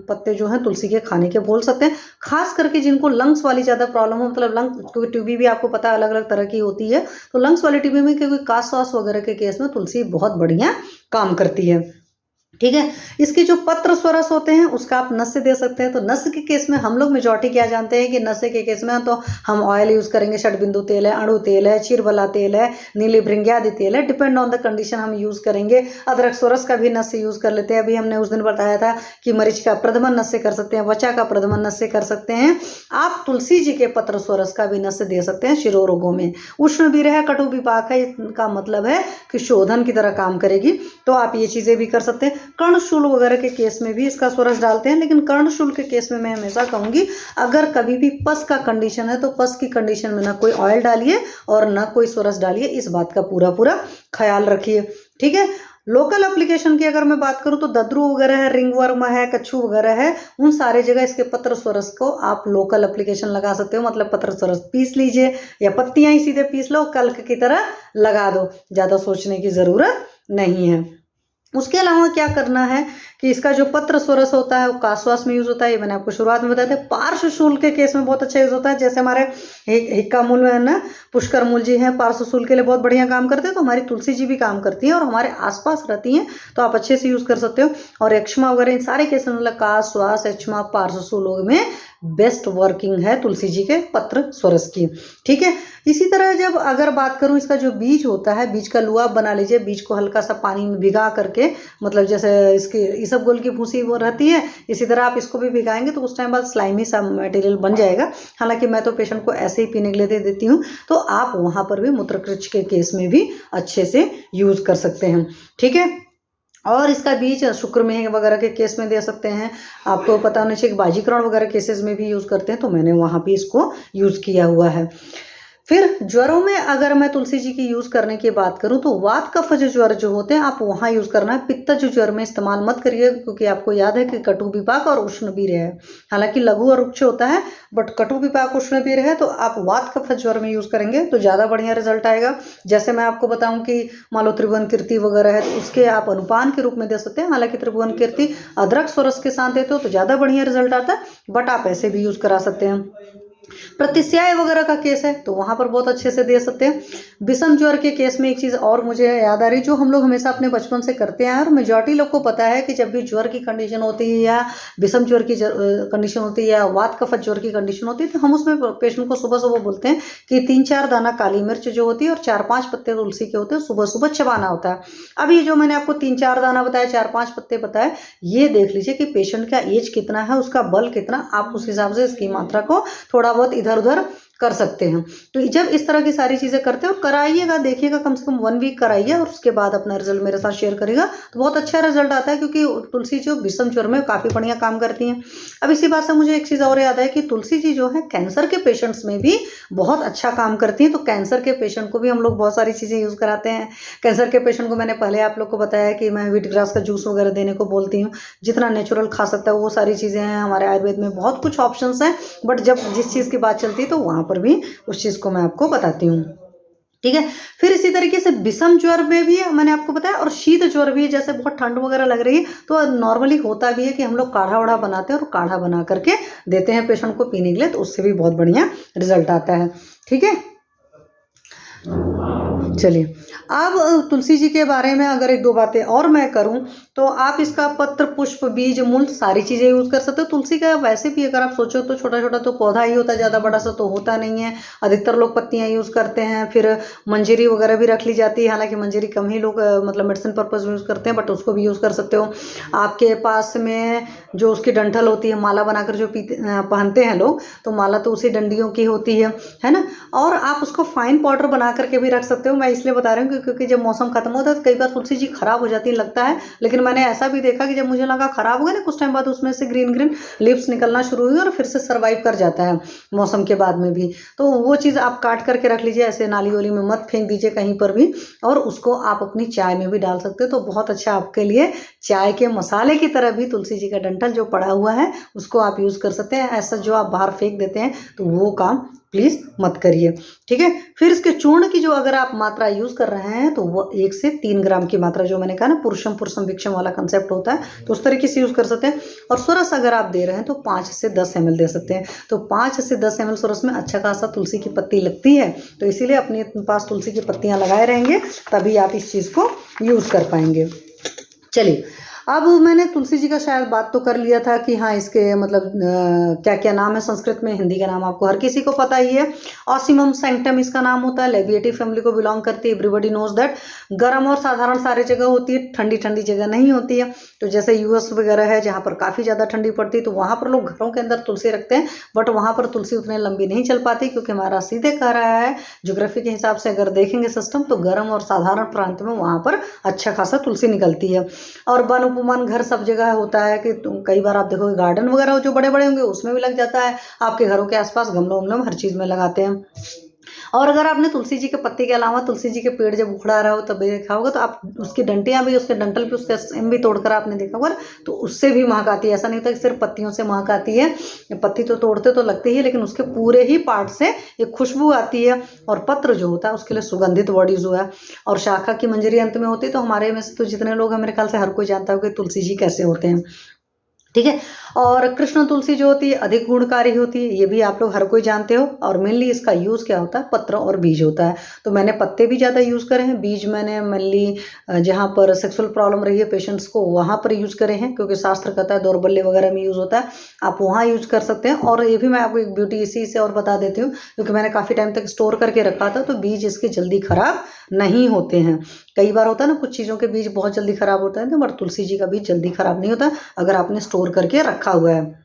पत्ते जो हैं तुलसी के खाने के बोल सकते हैं। खास करके जिनको लंग्स वाली ज़्यादा प्रॉब्लम हो, मतलब लंग, क्योंकि ट्यूबी भी आपको पता है अलग अलग तरह की होती है, तो लंग्स वाली ट्यूबी में क्योंकि कास वास वगैरह के केस में तुलसी बहुत बढ़िया काम करती है। ठीक है। इसके जो पत्र स्वरस होते हैं उसका आप नस्य दे सकते हैं। तो नस्य के केस में हम लोग मेजॉरिटी क्या जानते हैं कि नस्य के केस में तो हम ऑयल यूज करेंगे, षडबिंदु तेल है, अणु तेल है, चिरबला तेल है, नीली भृंगी आदि तेल है, डिपेंड ऑन द कंडीशन हम यूज करेंगे। अदरक स्वरस का भी नस्य यूज कर लेते हैं। अभी हमने उस दिन बताया था कि मरीच का प्रधमन नस्य कर सकते हैं, वचा का प्रधमन नस्य कर सकते हैं। आप तुलसी जी के पत्र स्वरस का भी नस्य दे सकते हैं शिरोरोगों में। उष्ण भी है, कटु विपाक है, इसका मतलब है कि शोधन की तरह काम करेगी, तो आप ये चीजें भी कर सकते हैं। कर्णशूल वगैरह के केस में भी इसका स्वरस डालते हैं, लेकिन कर्णशूल के केस में मैं हमेशा कहूँगी अगर कभी भी पस का कंडीशन है तो पस की कंडीशन में ना कोई ऑयल डालिए और ना कोई स्वरस डालिए, इस बात का पूरा पूरा ख्याल रखिए। ठीक है। लोकल एप्लीकेशन की अगर मैं बात करूं तो दद्रू वगैरह है, रिंगवर्म है, कच्छू वगैरह है, उन सारे जगह इसके पत्र स्वरस को आप लोकल एप्लीकेशन लगा सकते हो। मतलब पत्र स्वरस पीस लीजिए या पत्तियां ही सीधे पीस लो, कल्क की तरह लगा दो, ज़्यादा सोचने की ज़रूरत नहीं है। उसके अलावा क्या करना है कि इसका जो पत्र स्वरस होता है वो काश्वास में यूज होता है, ये मैंने आपको शुरुआत में बताया था। पार्श्वशूल के केस में बहुत अच्छा यूज होता है, जैसे हमारे हिक्का मूल में है ना, पुष्कर मूल जी हैं, पार्श्वशूल के लिए बहुत बढ़िया काम करते हैं। तो हमारी तुलसी जी भी काम करती हैं और हमारे आसपास रहती हैं, तो आप अच्छे से यूज कर सकते हो। और एक्ष्मा वगैरह इन सारे केस में मतलब काश्वास, एक्ष्मा, पार्श्वशूल में बेस्ट वर्किंग है तुलसी जी के पत्र स्वरस की। ठीक है। इसी तरह जब अगर बात करूं इसका जो बीज होता है, बीज का लुआब बना लीजिए, बीज को हल्का सा पानी में भिगा करके, मतलब जैसे इसकी इसबगोल की भूसी वो रहती है, इसी तरह आप इसको भी भिगाएंगे तो उस टाइम बाद स्लाइमी सा मटेरियल बन जाएगा। हालांकि मैं तो पेशेंट को ऐसे ही पीने के लिए दे देती हूँ, तो आप वहाँ पर भी मूत्रकृच के केस में भी अच्छे से यूज कर सकते हैं। ठीक है। और इसका बीज शुक्रमेह वगैरह के केस में दे सकते हैं। आपको पता होना चाहिए कि बाजीकरण वगैरह केसेस में भी यूज़ करते हैं, तो मैंने वहाँ भी इसको यूज़ किया हुआ है। फिर ज्वरों में अगर मैं तुलसी जी की यूज़ करने की बात करूं तो वात कफ ज्वर जो होते हैं आप वहाँ यूज़ करना है। पित्तज ज्वर में इस्तेमाल मत करिए, क्योंकि आपको याद है कि कटु विपाक और उष्ण वीर है। हालांकि लघु और उच्च होता है, बट कटु विपाक उष्ण वीर है, तो आप वात कफ ज्वर में यूज़ करेंगे तो ज़्यादा बढ़िया रिजल्ट आएगा। जैसे मैं आपको बताऊं कि मान लो त्रिभुवन कीर्ति वगैरह है, तो उसके आप अनुपान के रूप में दे सकते हैं। हालांकि त्रिभुवन कीर्ति अदरक स्वरस के साथ देते हो तो ज़्यादा बढ़िया रिजल्ट आता है, बट आप ऐसे भी यूज़ करा सकते हैं। प्रतिस्याय वगैरह का केस है तो वहां पर बहुत अच्छे से दे सकते हैं। विषम ज्वर के केस में एक चीज और मुझे याद आ रही, जो हम लोग हमेशा अपने बचपन से करते हैं और मेजॉरिटी लोग को पता है कि जब भी ज्वर की कंडीशन होती है या विषम ज्वर की कंडीशन होती है या वात कफ ज्वर की कंडीशन होती है, तो हम उसमें पेशेंट को सुबह सुबह बोलते हैं कि 3-4 दाना काली मिर्च जो होती है और 4-5 पत्ते तुलसी के होते हैं, सुबह सुबह चबाना होता है। अब ये जो मैंने आपको 3-4 दाना बताया, 4-5 पत्ते बताए, ये देख लीजिए कि पेशेंट का एज कितना है, उसका बल कितना, आप उस हिसाब से इसकी मात्रा को थोड़ा बहुत इधर उधर कर सकते हैं। तो जब इस तरह की सारी चीज़ें करते हैं और कराइएगा, देखिएगा कम से कम 1 वीक कराइए और उसके बाद अपना रिजल्ट मेरे साथ शेयर करेगा, तो बहुत अच्छा रिजल्ट आता है, क्योंकि तुलसी जो विषम ज्वर में काफ़ी बढ़िया काम करती हैं। अब इसी बात से मुझे एक चीज़ और याद है कि तुलसी जी जो है कैंसर के पेशेंट्स में भी बहुत अच्छा काम करती हैं। तो कैंसर के पेशेंट को भी हम लोग बहुत सारी चीज़ें यूज़ कराते हैं। कैंसर के पेशेंट को मैंने पहले आप लोग को बताया कि मैं व्हीट ग्रास का जूस वगैरह देने को बोलती हूँ, जितना नेचुरल खा सकता है वो सारी चीज़ें हैं। हमारे आयुर्वेद में बहुत कुछ ऑप्शंस हैं, बट जब जिस चीज़ की बात चलती है तो वहाँ पर भी उस चीज़ को मैं आपको बताती हूँ। ठीक है। फिर इसी तरीके से विषम ज्वर में भी मैंने आपको बताया, और शीत ज्वर भी, जैसे बहुत ठंड वगैरह लग रही है तो नॉर्मली होता भी है कि हम लोग काढ़ा वाढ़ा बनाते हैं और काढ़ा बना करके देते हैं पेशेंट को पीने के लिए, तो उससे भी बहुत बढ़िया रिजल्ट आता है। ठीक है। चलिए, अब तुलसी जी के बारे में अगर 1-2 बातें और मैं करूं तो आप इसका पत्र, पुष्प, बीज, मूल सारी चीज़ें यूज़ कर सकते हो। तुलसी का वैसे भी अगर आप सोचो तो छोटा छोटा तो पौधा ही होता है, ज़्यादा बड़ा सा तो होता नहीं है। अधिकतर लोग पत्तियां यूज़ करते हैं, फिर मंजरी वगैरह भी रख ली जाती है। हालांकि मंजरी कम ही लोग मतलब मेडिसिन पर्पज़ में यूज़ करते हैं, बट उसको भी यूज़ कर सकते हो। आपके पास में जो उसकी डंठल होती है, माला बनाकर जो पहनते हैं लोग, तो माला तो उसी डंडियों की होती है ना। और आप उसको फाइन पाउडर बना करके भी रख सकते हो। मैं इसलिए बता रही हूँ क्योंकि जब मौसम खत्म होता है तो कई बार तुलसी जी खराब हो जाती है लगता है, लेकिन मैंने ऐसा भी देखा कि जब मुझे लगा खराब हो गया ना, कुछ टाइम बाद उसमें से ग्रीन ग्रीन लीव्स निकलना शुरू हुई और फिर से सर्वाइव कर जाता है मौसम के बाद में भी। तो वो चीज़ आप काट करके रख लीजिए, ऐसे नाली वाली में मत फेंक दीजिए कहीं पर भी, और उसको आप अपनी चाय में भी डाल सकते हो, तो बहुत अच्छा आपके लिए चाय के मसाले की तरह भी तुलसी जी का डंठल जो पड़ा हुआ है उसको आप यूज़ कर सकते हैं। ऐसा जो आप बाहर फेंक देते हैं तो वो काम प्लीज़ मत करिए। ठीक है। फिर इसके चूर्ण की जो अगर आप मात्रा यूज़ कर रहे हैं तो वो 1 से 3 ग्राम की मात्रा, जो मैंने कहा ना पुरुषम पुरुषम विक्षम वाला कंसेप्ट होता है, तो उस तरीके से यूज़ कर सकते हैं। और सोरस अगर आप दे रहे हैं तो 5 से 10 ml दे सकते हैं। तो 5 से 10 ml सोरस में अच्छा खासा तुलसी की पत्ती लगती है, तो इसीलिए अपने पास तुलसी की पत्तियाँ लगाए रहेंगे, तभी आप इस चीज़ को यूज़ कर पाएंगे। चलिए, अब मैंने तुलसी जी का शायद बात तो कर लिया था कि हाँ इसके मतलब क्या क्या नाम है संस्कृत में, हिंदी का नाम आपको हर किसी को पता ही है। ऑसिमम सैंक्टम इसका नाम होता है, लेविएटी फैमिली को बिलोंग करती है। Everybody knows that. गर्म और साधारण सारे जगह होती है, ठंडी ठंडी जगह नहीं होती है। तो जैसे यूएस वगैरह है जहाँ पर काफ़ी ज़्यादा ठंडी पड़ती है, तो वहाँ पर लोग घरों के अंदर तुलसी रखते हैं, बट वहाँ पर तुलसी उतने लंबी नहीं चल पाती, क्योंकि हमारा सीधे कह रहा है ज्योग्राफी के हिसाब से अगर देखेंगे सिस्टम, तो गर्म और साधारण प्रांत में वहाँ पर अच्छा खासा तुलसी निकलती है। और वन अमूमन घर सब जगह होता है कि कई बार आप देखोगे गार्डन वगैरह जो बड़े बड़े होंगे उसमें भी लग जाता है, आपके घरों के आसपास गमलों वमलों में हर चीज़ में लगाते हैं। और अगर आपने तुलसी जी के पत्ते के अलावा तुलसी जी के पेड़ जब उखड़ा रहा हो तब भी देखा होगा, तो आप उसकी डंटियाँ भी, उसके डंठल भी, उसका स्टेम भी तोड़कर आपने देखा होगा, तो उससे भी महक आती है। ऐसा नहीं होता कि सिर्फ पत्तियों से महक आती है, पत्ती तो तोड़ते तो लगती ही है, लेकिन उसके पूरे ही पार्ट से एक खुशबू आती है। और पत्र जो होता है उसके लिए सुगंधित बॉडी जो है, और शाखा की मंजरी अंत में होती है। तो हमारे में से तो जितने लोग हैं, मेरे ख्याल से हर कोई जानता हो कि तुलसी जी कैसे होते हैं, ठीक है। और कृष्ण तुलसी जो होती है अधिक गुणकारी होती है, ये भी आप लोग हर कोई जानते हो। और मेनली इसका यूज़ क्या होता है, पत्र और बीज होता है। तो मैंने पत्ते भी ज़्यादा यूज़ करे हैं, बीज मैंने मेनली जहाँ पर सेक्सुअल प्रॉब्लम रही है पेशेंट्स को वहाँ पर यूज़ करे हैं, क्योंकि शास्त्र कहता है दौर्बल्य वगैरह में यूज़ होता है, आप वहाँ यूज कर सकते हैं। और ये भी मैं आपको एक ब्यूटी इसी से और बता देती हूँ, क्योंकि मैंने काफ़ी टाइम तक स्टोर करके रखा था, तो बीज इसके जल्दी खराब नहीं होते हैं। कई बार होता है ना, कुछ चीज़ों के बीज बहुत जल्दी खराब होते हैं, तो बट तुलसी जी का बीज जल्दी खराब नहीं होता अगर आपने स्टोर करके रखा हुआ है।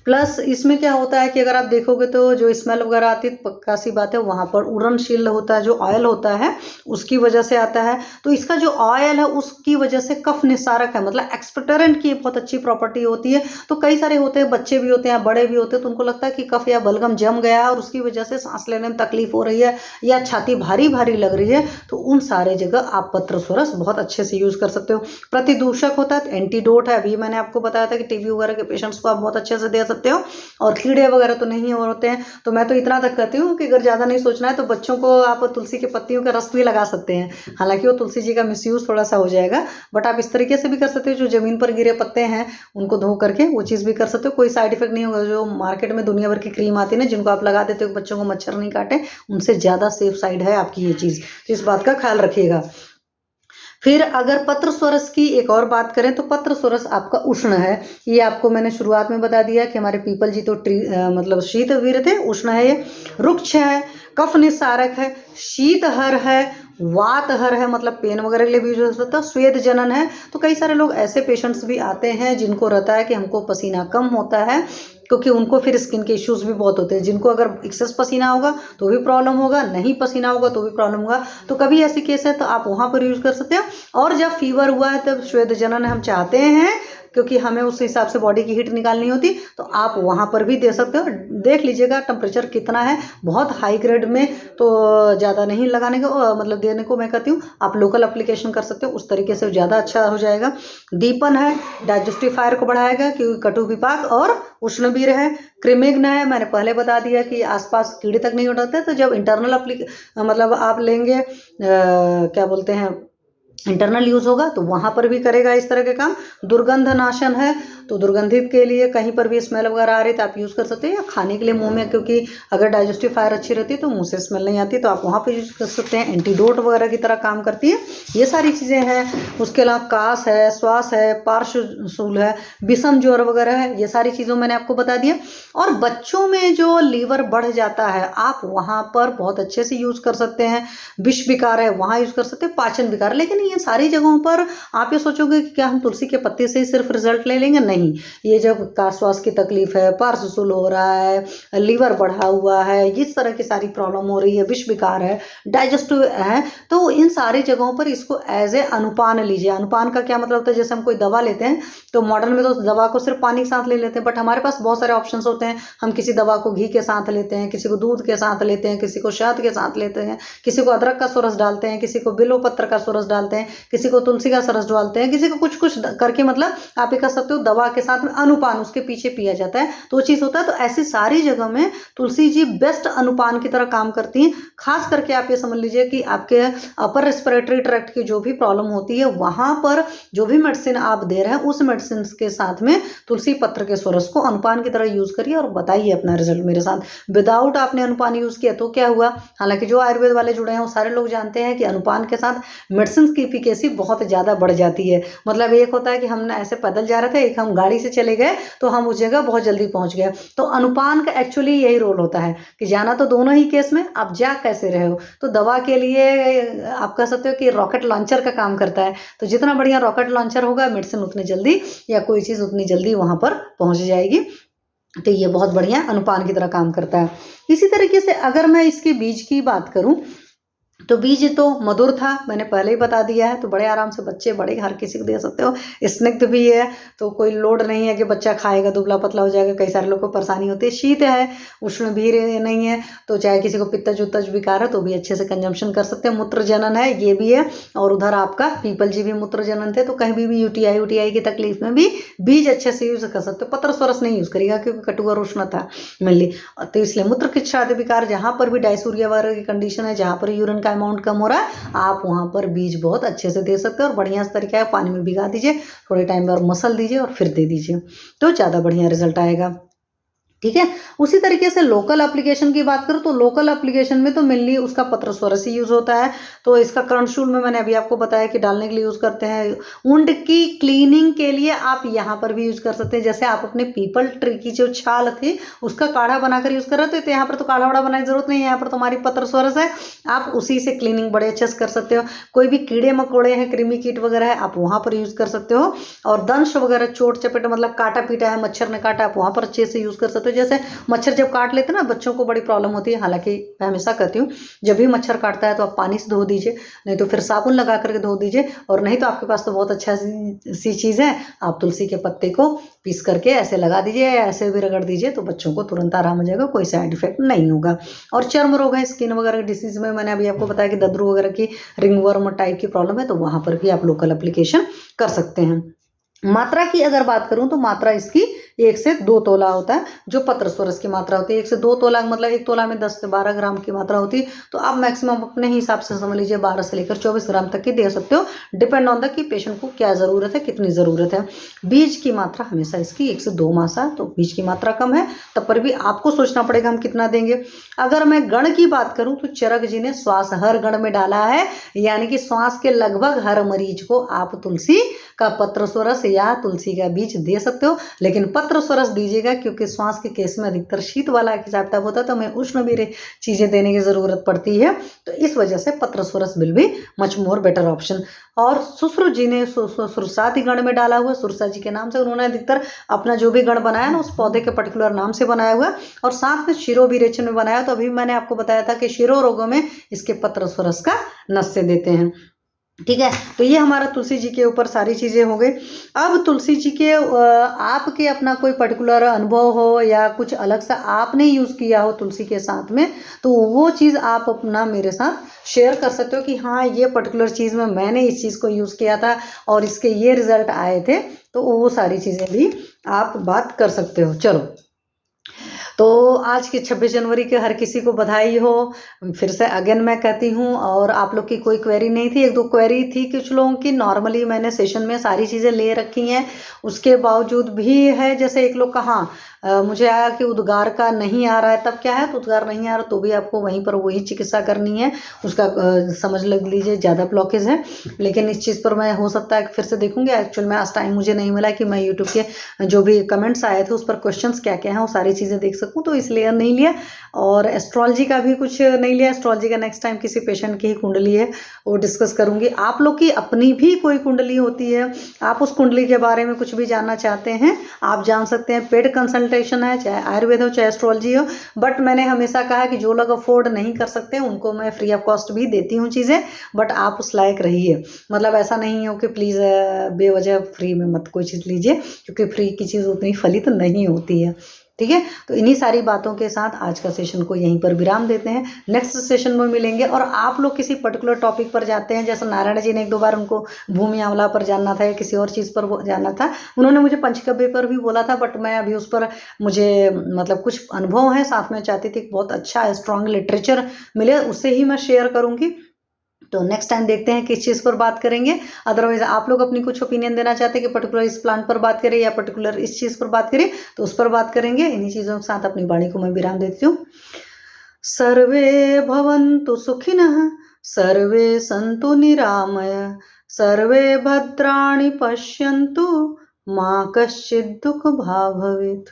प्लस इसमें क्या होता है कि अगर आप देखोगे तो जो स्मेल वगैरह आती है, पक्का सी बात है वहाँ पर उड़नशील होता है, जो ऑयल होता है उसकी वजह से आता है। तो इसका जो ऑयल है उसकी वजह से कफ निसारक है, मतलब एक्सपेक्टोरेंट की बहुत अच्छी प्रॉपर्टी होती है। तो कई सारे होते हैं, बच्चे भी होते हैं, बड़े भी होते हैं, तो उनको लगता है कि कफ या बलगम जम गया है और उसकी वजह से सांस लेने में तकलीफ हो रही है या छाती भारी भारी लग रही है, तो उन सारे जगह आप पत्रसोरस बहुत अच्छे से यूज़ कर सकते हो। प्रतिदूषक होता है, एंटीडोट है, अभी मैंने आपको बताया था कि टीबी वगैरह के पेशेंट्स को आप बहुत अच्छे से दे सकते हो। और कीड़े वगैरह तो नहीं होते हैं। तो मैं तो इतना तक कहती हूँ कि अगर ज़्यादा नहीं सोचना है तो बच्चों को आप तुलसी के पत्तियों का रस भी लगा सकते हैं। हालांकि वो तुलसी जी का मिसयूज़ थोड़ा सा हो जाएगा, बट आप इस तरीके से भी कर सकते हो, जो ज़मीन पर गिरे पत्ते हैं उनको धो करके वो चीज़ भी कर सकते हो, कोई साइड इफेक्ट नहीं होगा। जो मार्केट में दुनिया भर की क्रीम आती है ना, जिनको आप लगा देते हो बच्चों को मच्छर नहीं काटे, उनसे ज़्यादा सेफ साइड है आपकी ये चीज़, तो इस बात का ख्याल रखिएगा। फिर अगर पत्र सोरस की एक और बात करें तो पत्र सोरस आपका उष्ण है। ये आपको मैंने शुरुआत में बता दिया कि हमारे पीपल जी तो मतलब शीतवीर थे, उष्ण है, ये रुक्ष है, कफ निस्सारक है, शीतहर है, वातहर है, मतलब पेन वगैरह के लिए भी यूज हो सकता है, स्वेद जनन है। तो कई सारे लोग ऐसे पेशेंट्स भी आते हैं जिनको रहता है कि हमको पसीना कम होता है, क्योंकि उनको फिर स्किन के इश्यूज भी बहुत होते हैं। जिनको अगर एक्सेस पसीना होगा तो भी प्रॉब्लम होगा, नहीं पसीना होगा तो भी प्रॉब्लम होगा। तो कभी ऐसी केस है तो आप वहाँ पर यूज़ कर सकते हो। और जब फीवर हुआ है तब श्वेत जनन हम चाहते हैं, क्योंकि हमें उस हिसाब से बॉडी की हीट निकालनी होती, तो आप वहाँ पर भी दे सकते हो। देख लीजिएगा टेम्परेचर कितना है, बहुत हाई ग्रेड में तो ज़्यादा नहीं लगाने का मतलब देने को मैं कहती हूँ, आप लोकल एप्लीकेशन कर सकते हो, उस तरीके से ज़्यादा अच्छा हो जाएगा। दीपन है, डाइजेस्टिव फायर को बढ़ाएगा क्योंकि कटु विपाक और उष्णवीर है। क्रिमिग्न है, मैंने पहले बता दिया कि आसपास कीड़े तक नहीं उठाते। तो जब इंटरनल मतलब आप लेंगे क्या बोलते हैं इंटरनल यूज़ होगा तो वहाँ पर भी करेगा इस तरह के काम। दुर्गंध नाशन है, तो दुर्गंधित के लिए कहीं पर भी स्मेल वगैरह आ रही है तो आप यूज़ कर सकते हैं, या खाने के लिए मुंह में, क्योंकि अगर डाइजेस्टिव फायर अच्छी रहती है तो मुंह से स्मेल नहीं आती, तो आप वहाँ पर यूज कर सकते हैं। एंटीडोट वगैरह की तरह काम करती है, ये सारी चीज़ें हैं। उसके अलावा कास है, श्वास है, पार्श्वशूल है, विषम ज्वर वगैरह है, ये सारी चीज़ों मैंने आपको बता दिया। और बच्चों में जो लीवर बढ़ जाता है आप वहाँ पर बहुत अच्छे से यूज़ कर सकते हैं। विष विकार है वहाँ यूज़ कर सकते हैं, पाचन विकार। लेकिन ये सारी जगहों पर आप ये सोचोगे कि क्या हम तुलसी के पत्ते से ही सिर्फ रिजल्ट ले लेंगे, नहीं। ये जब श्वास की तकलीफ है, पार्श्वशूल हो रहा है, लीवर बढ़ा हुआ है, इस तरह की सारी प्रॉब्लम हो रही है, विष विकार है, डाइजेस्टिव है, तो इन सारी जगहों पर इसको एज ए अनुपान लीजिए। अनुपान का क्या मतलब होता है, जैसे हम कोई दवा लेते हैं तो मॉडर्न में तो दवा को सिर्फ पानी के साथ ले लेते हैं, बट हमारे पास बहुत सारे ऑप्शन होते हैं। हम किसी दवा को घी के साथ लेते हैं, किसी को दूध के साथ लेते हैं, किसी को शहद के साथ लेते हैं, किसी को अदरक का सोरस डालते हैं, किसी को बिल्व पत्र का सोरस डालते हैं, किसी को तुलसी का सरस डालते हैं, किसी को कुछ कुछ करके, मतलब आप ये कर सकते हो दवा के साथ में अनुपान उसके पीछे पिया जाता है, तो वो चीज़ होता है। तो ऐसी सारी जगह में तुलसी जी बेस्ट अनुपान की तरह काम करती हैं। खास करके आप ये समझ लीजिए कि आपके अपर रेस्पिरेटरी ट्रैक्ट की जो भी प्रॉब्लम होती है वहाँ पर जो भी मेडिसिन आप दे रहे हैं उस मेडिसिन के साथ में तुलसी पत्र के सोरस को अनुपान की तरह यूज़ करिए और बताइए अपना रिजल्ट मेरे साथ। विदाउट आपने अनुपान यूज़ किया तो क्या हुआ, हालांकि जो आयुर्वेद वाले जुड़े हैं वो सारे लोग जानते हैं कि अनुपान के साथ मेडिसिन की एफिकेसी बहुत ज़्यादा बढ़ जाती है। मतलब एक होता है कि हम ऐसे पैदल जा रहे थे, एक हम गाड़ी से चले गए तो हम उस जगह बहुत जल्दी पहुंच गए। तो अनुपान का एक्चुअली यही रोल होता है कि जाना तो दोनों ही केस में, आप जा कैसे रहे हो। तो दवा के लिए आप कह सकते हो कि रॉकेट लॉन्चर का काम करता है। तो जितना बढ़िया रॉकेट लॉन्चर होगा मेडिसिन उतनी जल्दी या कोई चीज़ उतनी जल्दी वहाँ पर पहुँच जाएगी। तो ये बहुत बढ़िया अनुपान की तरह काम करता है। इसी तरीके से अगर मैं इसके बीज की बात करूँ तो बीज तो मधुर था, मैंने पहले ही बता दिया है, तो बड़े आराम से बच्चे बड़े हर किसी को दे सकते हो। स्निग्ध भी है, तो कोई लोड नहीं है कि बच्चा खाएगा दुबला पतला हो जाएगा, कई सारे लोगों को परेशानी होती है। शीत है, उष्ण भी नहीं है, तो चाहे किसी को पित्तज उत्तज विकार है तो भी अच्छे से कंजम्पशन कर सकते हैं। मूत्र जनन है, ये भी है। और उधर आपका पीपल जी भी मूत्र जनन थे, तो कहीं भी यूटीआई की तकलीफ में भी बीज अच्छे से यूज कर सकते हो। पत्र स्वरस नहीं यूज करेगा क्योंकि कटु और उष्ण था मेनली, तो इसलिए मूत्र किच्छादि विकार, जहाँ पर भी डायसूरिया वगैरह की कंडीशन है, जहाँ पर यूरिन का अमाउंट कम हो रहा है, आप वहाँ पर बीज बहुत अच्छे से दे सकते हो। और बढ़िया सा तरीका है, पानी में भिगा दीजिए, थोड़े टाइम बाद मसल दीजिए और फिर दे दीजिए, तो ज़्यादा बढ़िया रिजल्ट आएगा। ठीक है। उसी तरीके से लोकल एप्लीकेशन की बात करूँ तो लोकल एप्लीकेशन में तो मेनली उसका पत्र स्वरस ही यूज होता है। तो इसका कर्णशूल में मैंने अभी आपको बताया कि डालने के लिए यूज करते हैं। वुंड की क्लीनिंग के लिए आप यहाँ पर भी यूज कर सकते हैं। जैसे आप अपने पीपल ट्री की जो छाल थी उसका काढ़ा बनाकर यूज कर रहे थे, तो यहाँ पर तो काढ़ा वाढ़ा बनाने की जरूरत नहीं है, यहाँ पर तुम्हारी पत्र स्वरस है, आप उसी से क्लीनिंग बड़े अच्छे से कर सकते हो। कोई भी कीड़े मकोड़े हैं, कृमि कीट वगैरह है, आप वहाँ पर यूज कर सकते हो। और दंश वगैरह, चोट चपेट मतलब काटा पीटा है, मच्छर ने काटा, आप वहाँ पर अच्छे से यूज कर सकते हो। जैसे मच्छर जब काट लेते हैं ना, बच्चों को बड़ी प्रॉब्लम होती है, हालांकि मैं हमेशा कहती हूँ जब भी मच्छर काटता है तो आप पानी से धो दीजिए, नहीं तो फिर साबुन लगा करके धो दीजिए, और नहीं तो आपके पास तो बहुत अच्छा सी चीज़ है, आप तुलसी के पत्ते को पीस करके ऐसे लगा दीजिए या ऐसे भी रगड़ दीजिए, तो बच्चों को तुरंत आराम हो जाएगा, कोई साइड इफेक्ट नहीं होगा। और चर्म रोग है, स्किन वगैरह डिसीज में मैंने अभी आपको बताया कि दद्रू वगैरह की, रिंगवर्म टाइप की प्रॉब्लम है, तो वहाँ पर भी आप लोकल एप्लीकेशन कर सकते हैं। मात्रा की अगर बात करूं तो मात्रा इसकी 1 से 2 तोला होता है, जो पत्र स्वरस की मात्रा होती है। 1 से 2 तोला मतलब 1 तोला में 10 से 12 ग्राम की मात्रा होती है, तो आप मैक्सिमम अपने हिसाब से समझ लीजिए 12 से लेकर 24 ग्राम तक की दे सकते हो, डिपेंड ऑन द कि पेशेंट को क्या ज़रूरत है, कितनी ज़रूरत है। बीज की मात्रा हमेशा इसकी 1 से 2 मासा, तो बीज की मात्रा कम है, तब पर भी आपको सोचना पड़ेगा हम कितना देंगे। अगर मैं गण की बात करूं तो चरक जी ने श्वास हर गण में डाला है, यानी कि श्वास के लगभग हर मरीज को आप तुलसी का पत्र स्वरस या तुलसी का बीज दे सकते हो, लेकिन पत्र स्वरस दीजिएगा क्योंकि श्वास के केस में अधिकतर शीत वाला हिसाब किताब होता है, तो हमें उष्ण भी चीज़ें देने की ज़रूरत पड़ती है, तो इस वजह से पत्र स्वरस will be much more better option. और सुश्रु जी ने सुरसाती गण में डाला हुआ, सुरसा जी के नाम से उन्होंने अधिकतर अपना जो भी गण बनाया ना उस पौधे के पर्टिकुलर नाम से बनाया हुआ, और साथ में शिरो विरेचन में बनाया। तो अभी मैंने आपको बताया था कि शिरो रोगों में इसके पत्र स्वरस का नस्य देते हैं। ठीक है, तो ये हमारा तुलसी जी के ऊपर सारी चीज़ें हो गई। अब तुलसी जी के आपके अपना कोई पर्टिकुलर अनुभव हो या कुछ अलग सा आपने यूज़ किया हो तुलसी के साथ में, तो वो चीज़ आप अपना मेरे साथ शेयर कर सकते हो कि हाँ ये पर्टिकुलर चीज़ में मैंने इस चीज़ को यूज़ किया था और इसके ये रिजल्ट आए थे, तो वो सारी चीज़ें भी आप बात कर सकते हो। चलो, तो आज की 26 जनवरी के हर किसी को बधाई हो। फिर से अगेन मैं कहती हूँ, और आप लोग की कोई क्वेरी नहीं थी, 1-2 क्वेरी थी कुछ लोगों की। नॉर्मली मैंने सेशन में सारी चीज़ें ले रखी हैं, उसके बावजूद भी है, जैसे एक लोग कहा मुझे आया कि उद्गार का नहीं आ रहा है, तब क्या है, तो उद्गार नहीं आ रहा तो भी आपको वहीं पर वही चिकित्सा करनी है, उसका समझ लग लीजिए ज़्यादा ब्लॉकेज है। लेकिन इस चीज़ पर मैं हो सकता है फिर से देखूंगी। एक्चुअल में आज टाइम मुझे नहीं मिला कि मैं यूट्यूब के जो भी कमेंट्स आए थे उस पर क्वेश्चंस क्या क्या हैं वो सारी चीज़ें देख सकूं, तो इसलिए नहीं लिया। और एस्ट्रोलॉजी का भी कुछ नहीं लिया। एस्ट्रोलॉजी का नेक्स्ट टाइम किसी पेशेंट की ही कुंडली है वो डिस्कस करूंगी। आप लोग की अपनी भी कोई कुंडली होती है, आप उस कुंडली के बारे में कुछ भी जानना चाहते हैं, आप जान सकते हैं। पेड कंसल्टेशन है, चाहे आयुर्वेद हो चाहे एस्ट्रोलॉजी हो, बट मैंने हमेशा कहा कि जो लोग अफोर्ड नहीं कर सकते उनको मैं फ्री ऑफ कॉस्ट भी देती हूँ चीज़ें, बट आप उस लायक रहिए। मतलब ऐसा नहीं हो कि प्लीज़ बेवजह फ्री में मत कोई चीज़ लीजिए, क्योंकि फ्री की चीज़ उतनी फलित नहीं होती है। ठीक है, तो इन्हीं सारी बातों के साथ आज का सेशन को यहीं पर विराम देते हैं। नेक्स्ट सेशन में मिलेंगे। और आप लोग किसी पर्टिकुलर टॉपिक पर जाते हैं, जैसे नारायण जी ने 1-2 बार उनको भूमि आंवला पर जानना था या किसी और चीज़ पर जानना था, उन्होंने मुझे पंचगव्य पर भी बोला था, बट मैं अभी उस पर मुझे मतलब कुछ अनुभव है, साथ में चाहती थी कि बहुत अच्छा स्ट्रॉन्ग लिटरेचर मिले, उससे ही मैं शेयर करूँगी। तो नेक्स्ट टाइम देखते हैं किस चीज़ पर बात करेंगे। अदरवाइज आप लोग अपनी कुछ ओपिनियन देना चाहते हैं कि पर्टिकुलर इस प्लांट पर बात करें या पर्टिकुलर इस चीज़ पर बात करें, तो उस पर बात करेंगे। इन्हीं चीज़ों के साथ अपनी वाणी को मैं विराम देती हूँ। सर्वे भवन्तु सुखिनः, सर्वे सन्तु निरामय, सर्वे भद्राणि पश्यन्तु, मा कश्चित् दुःखभाग् भवेत्।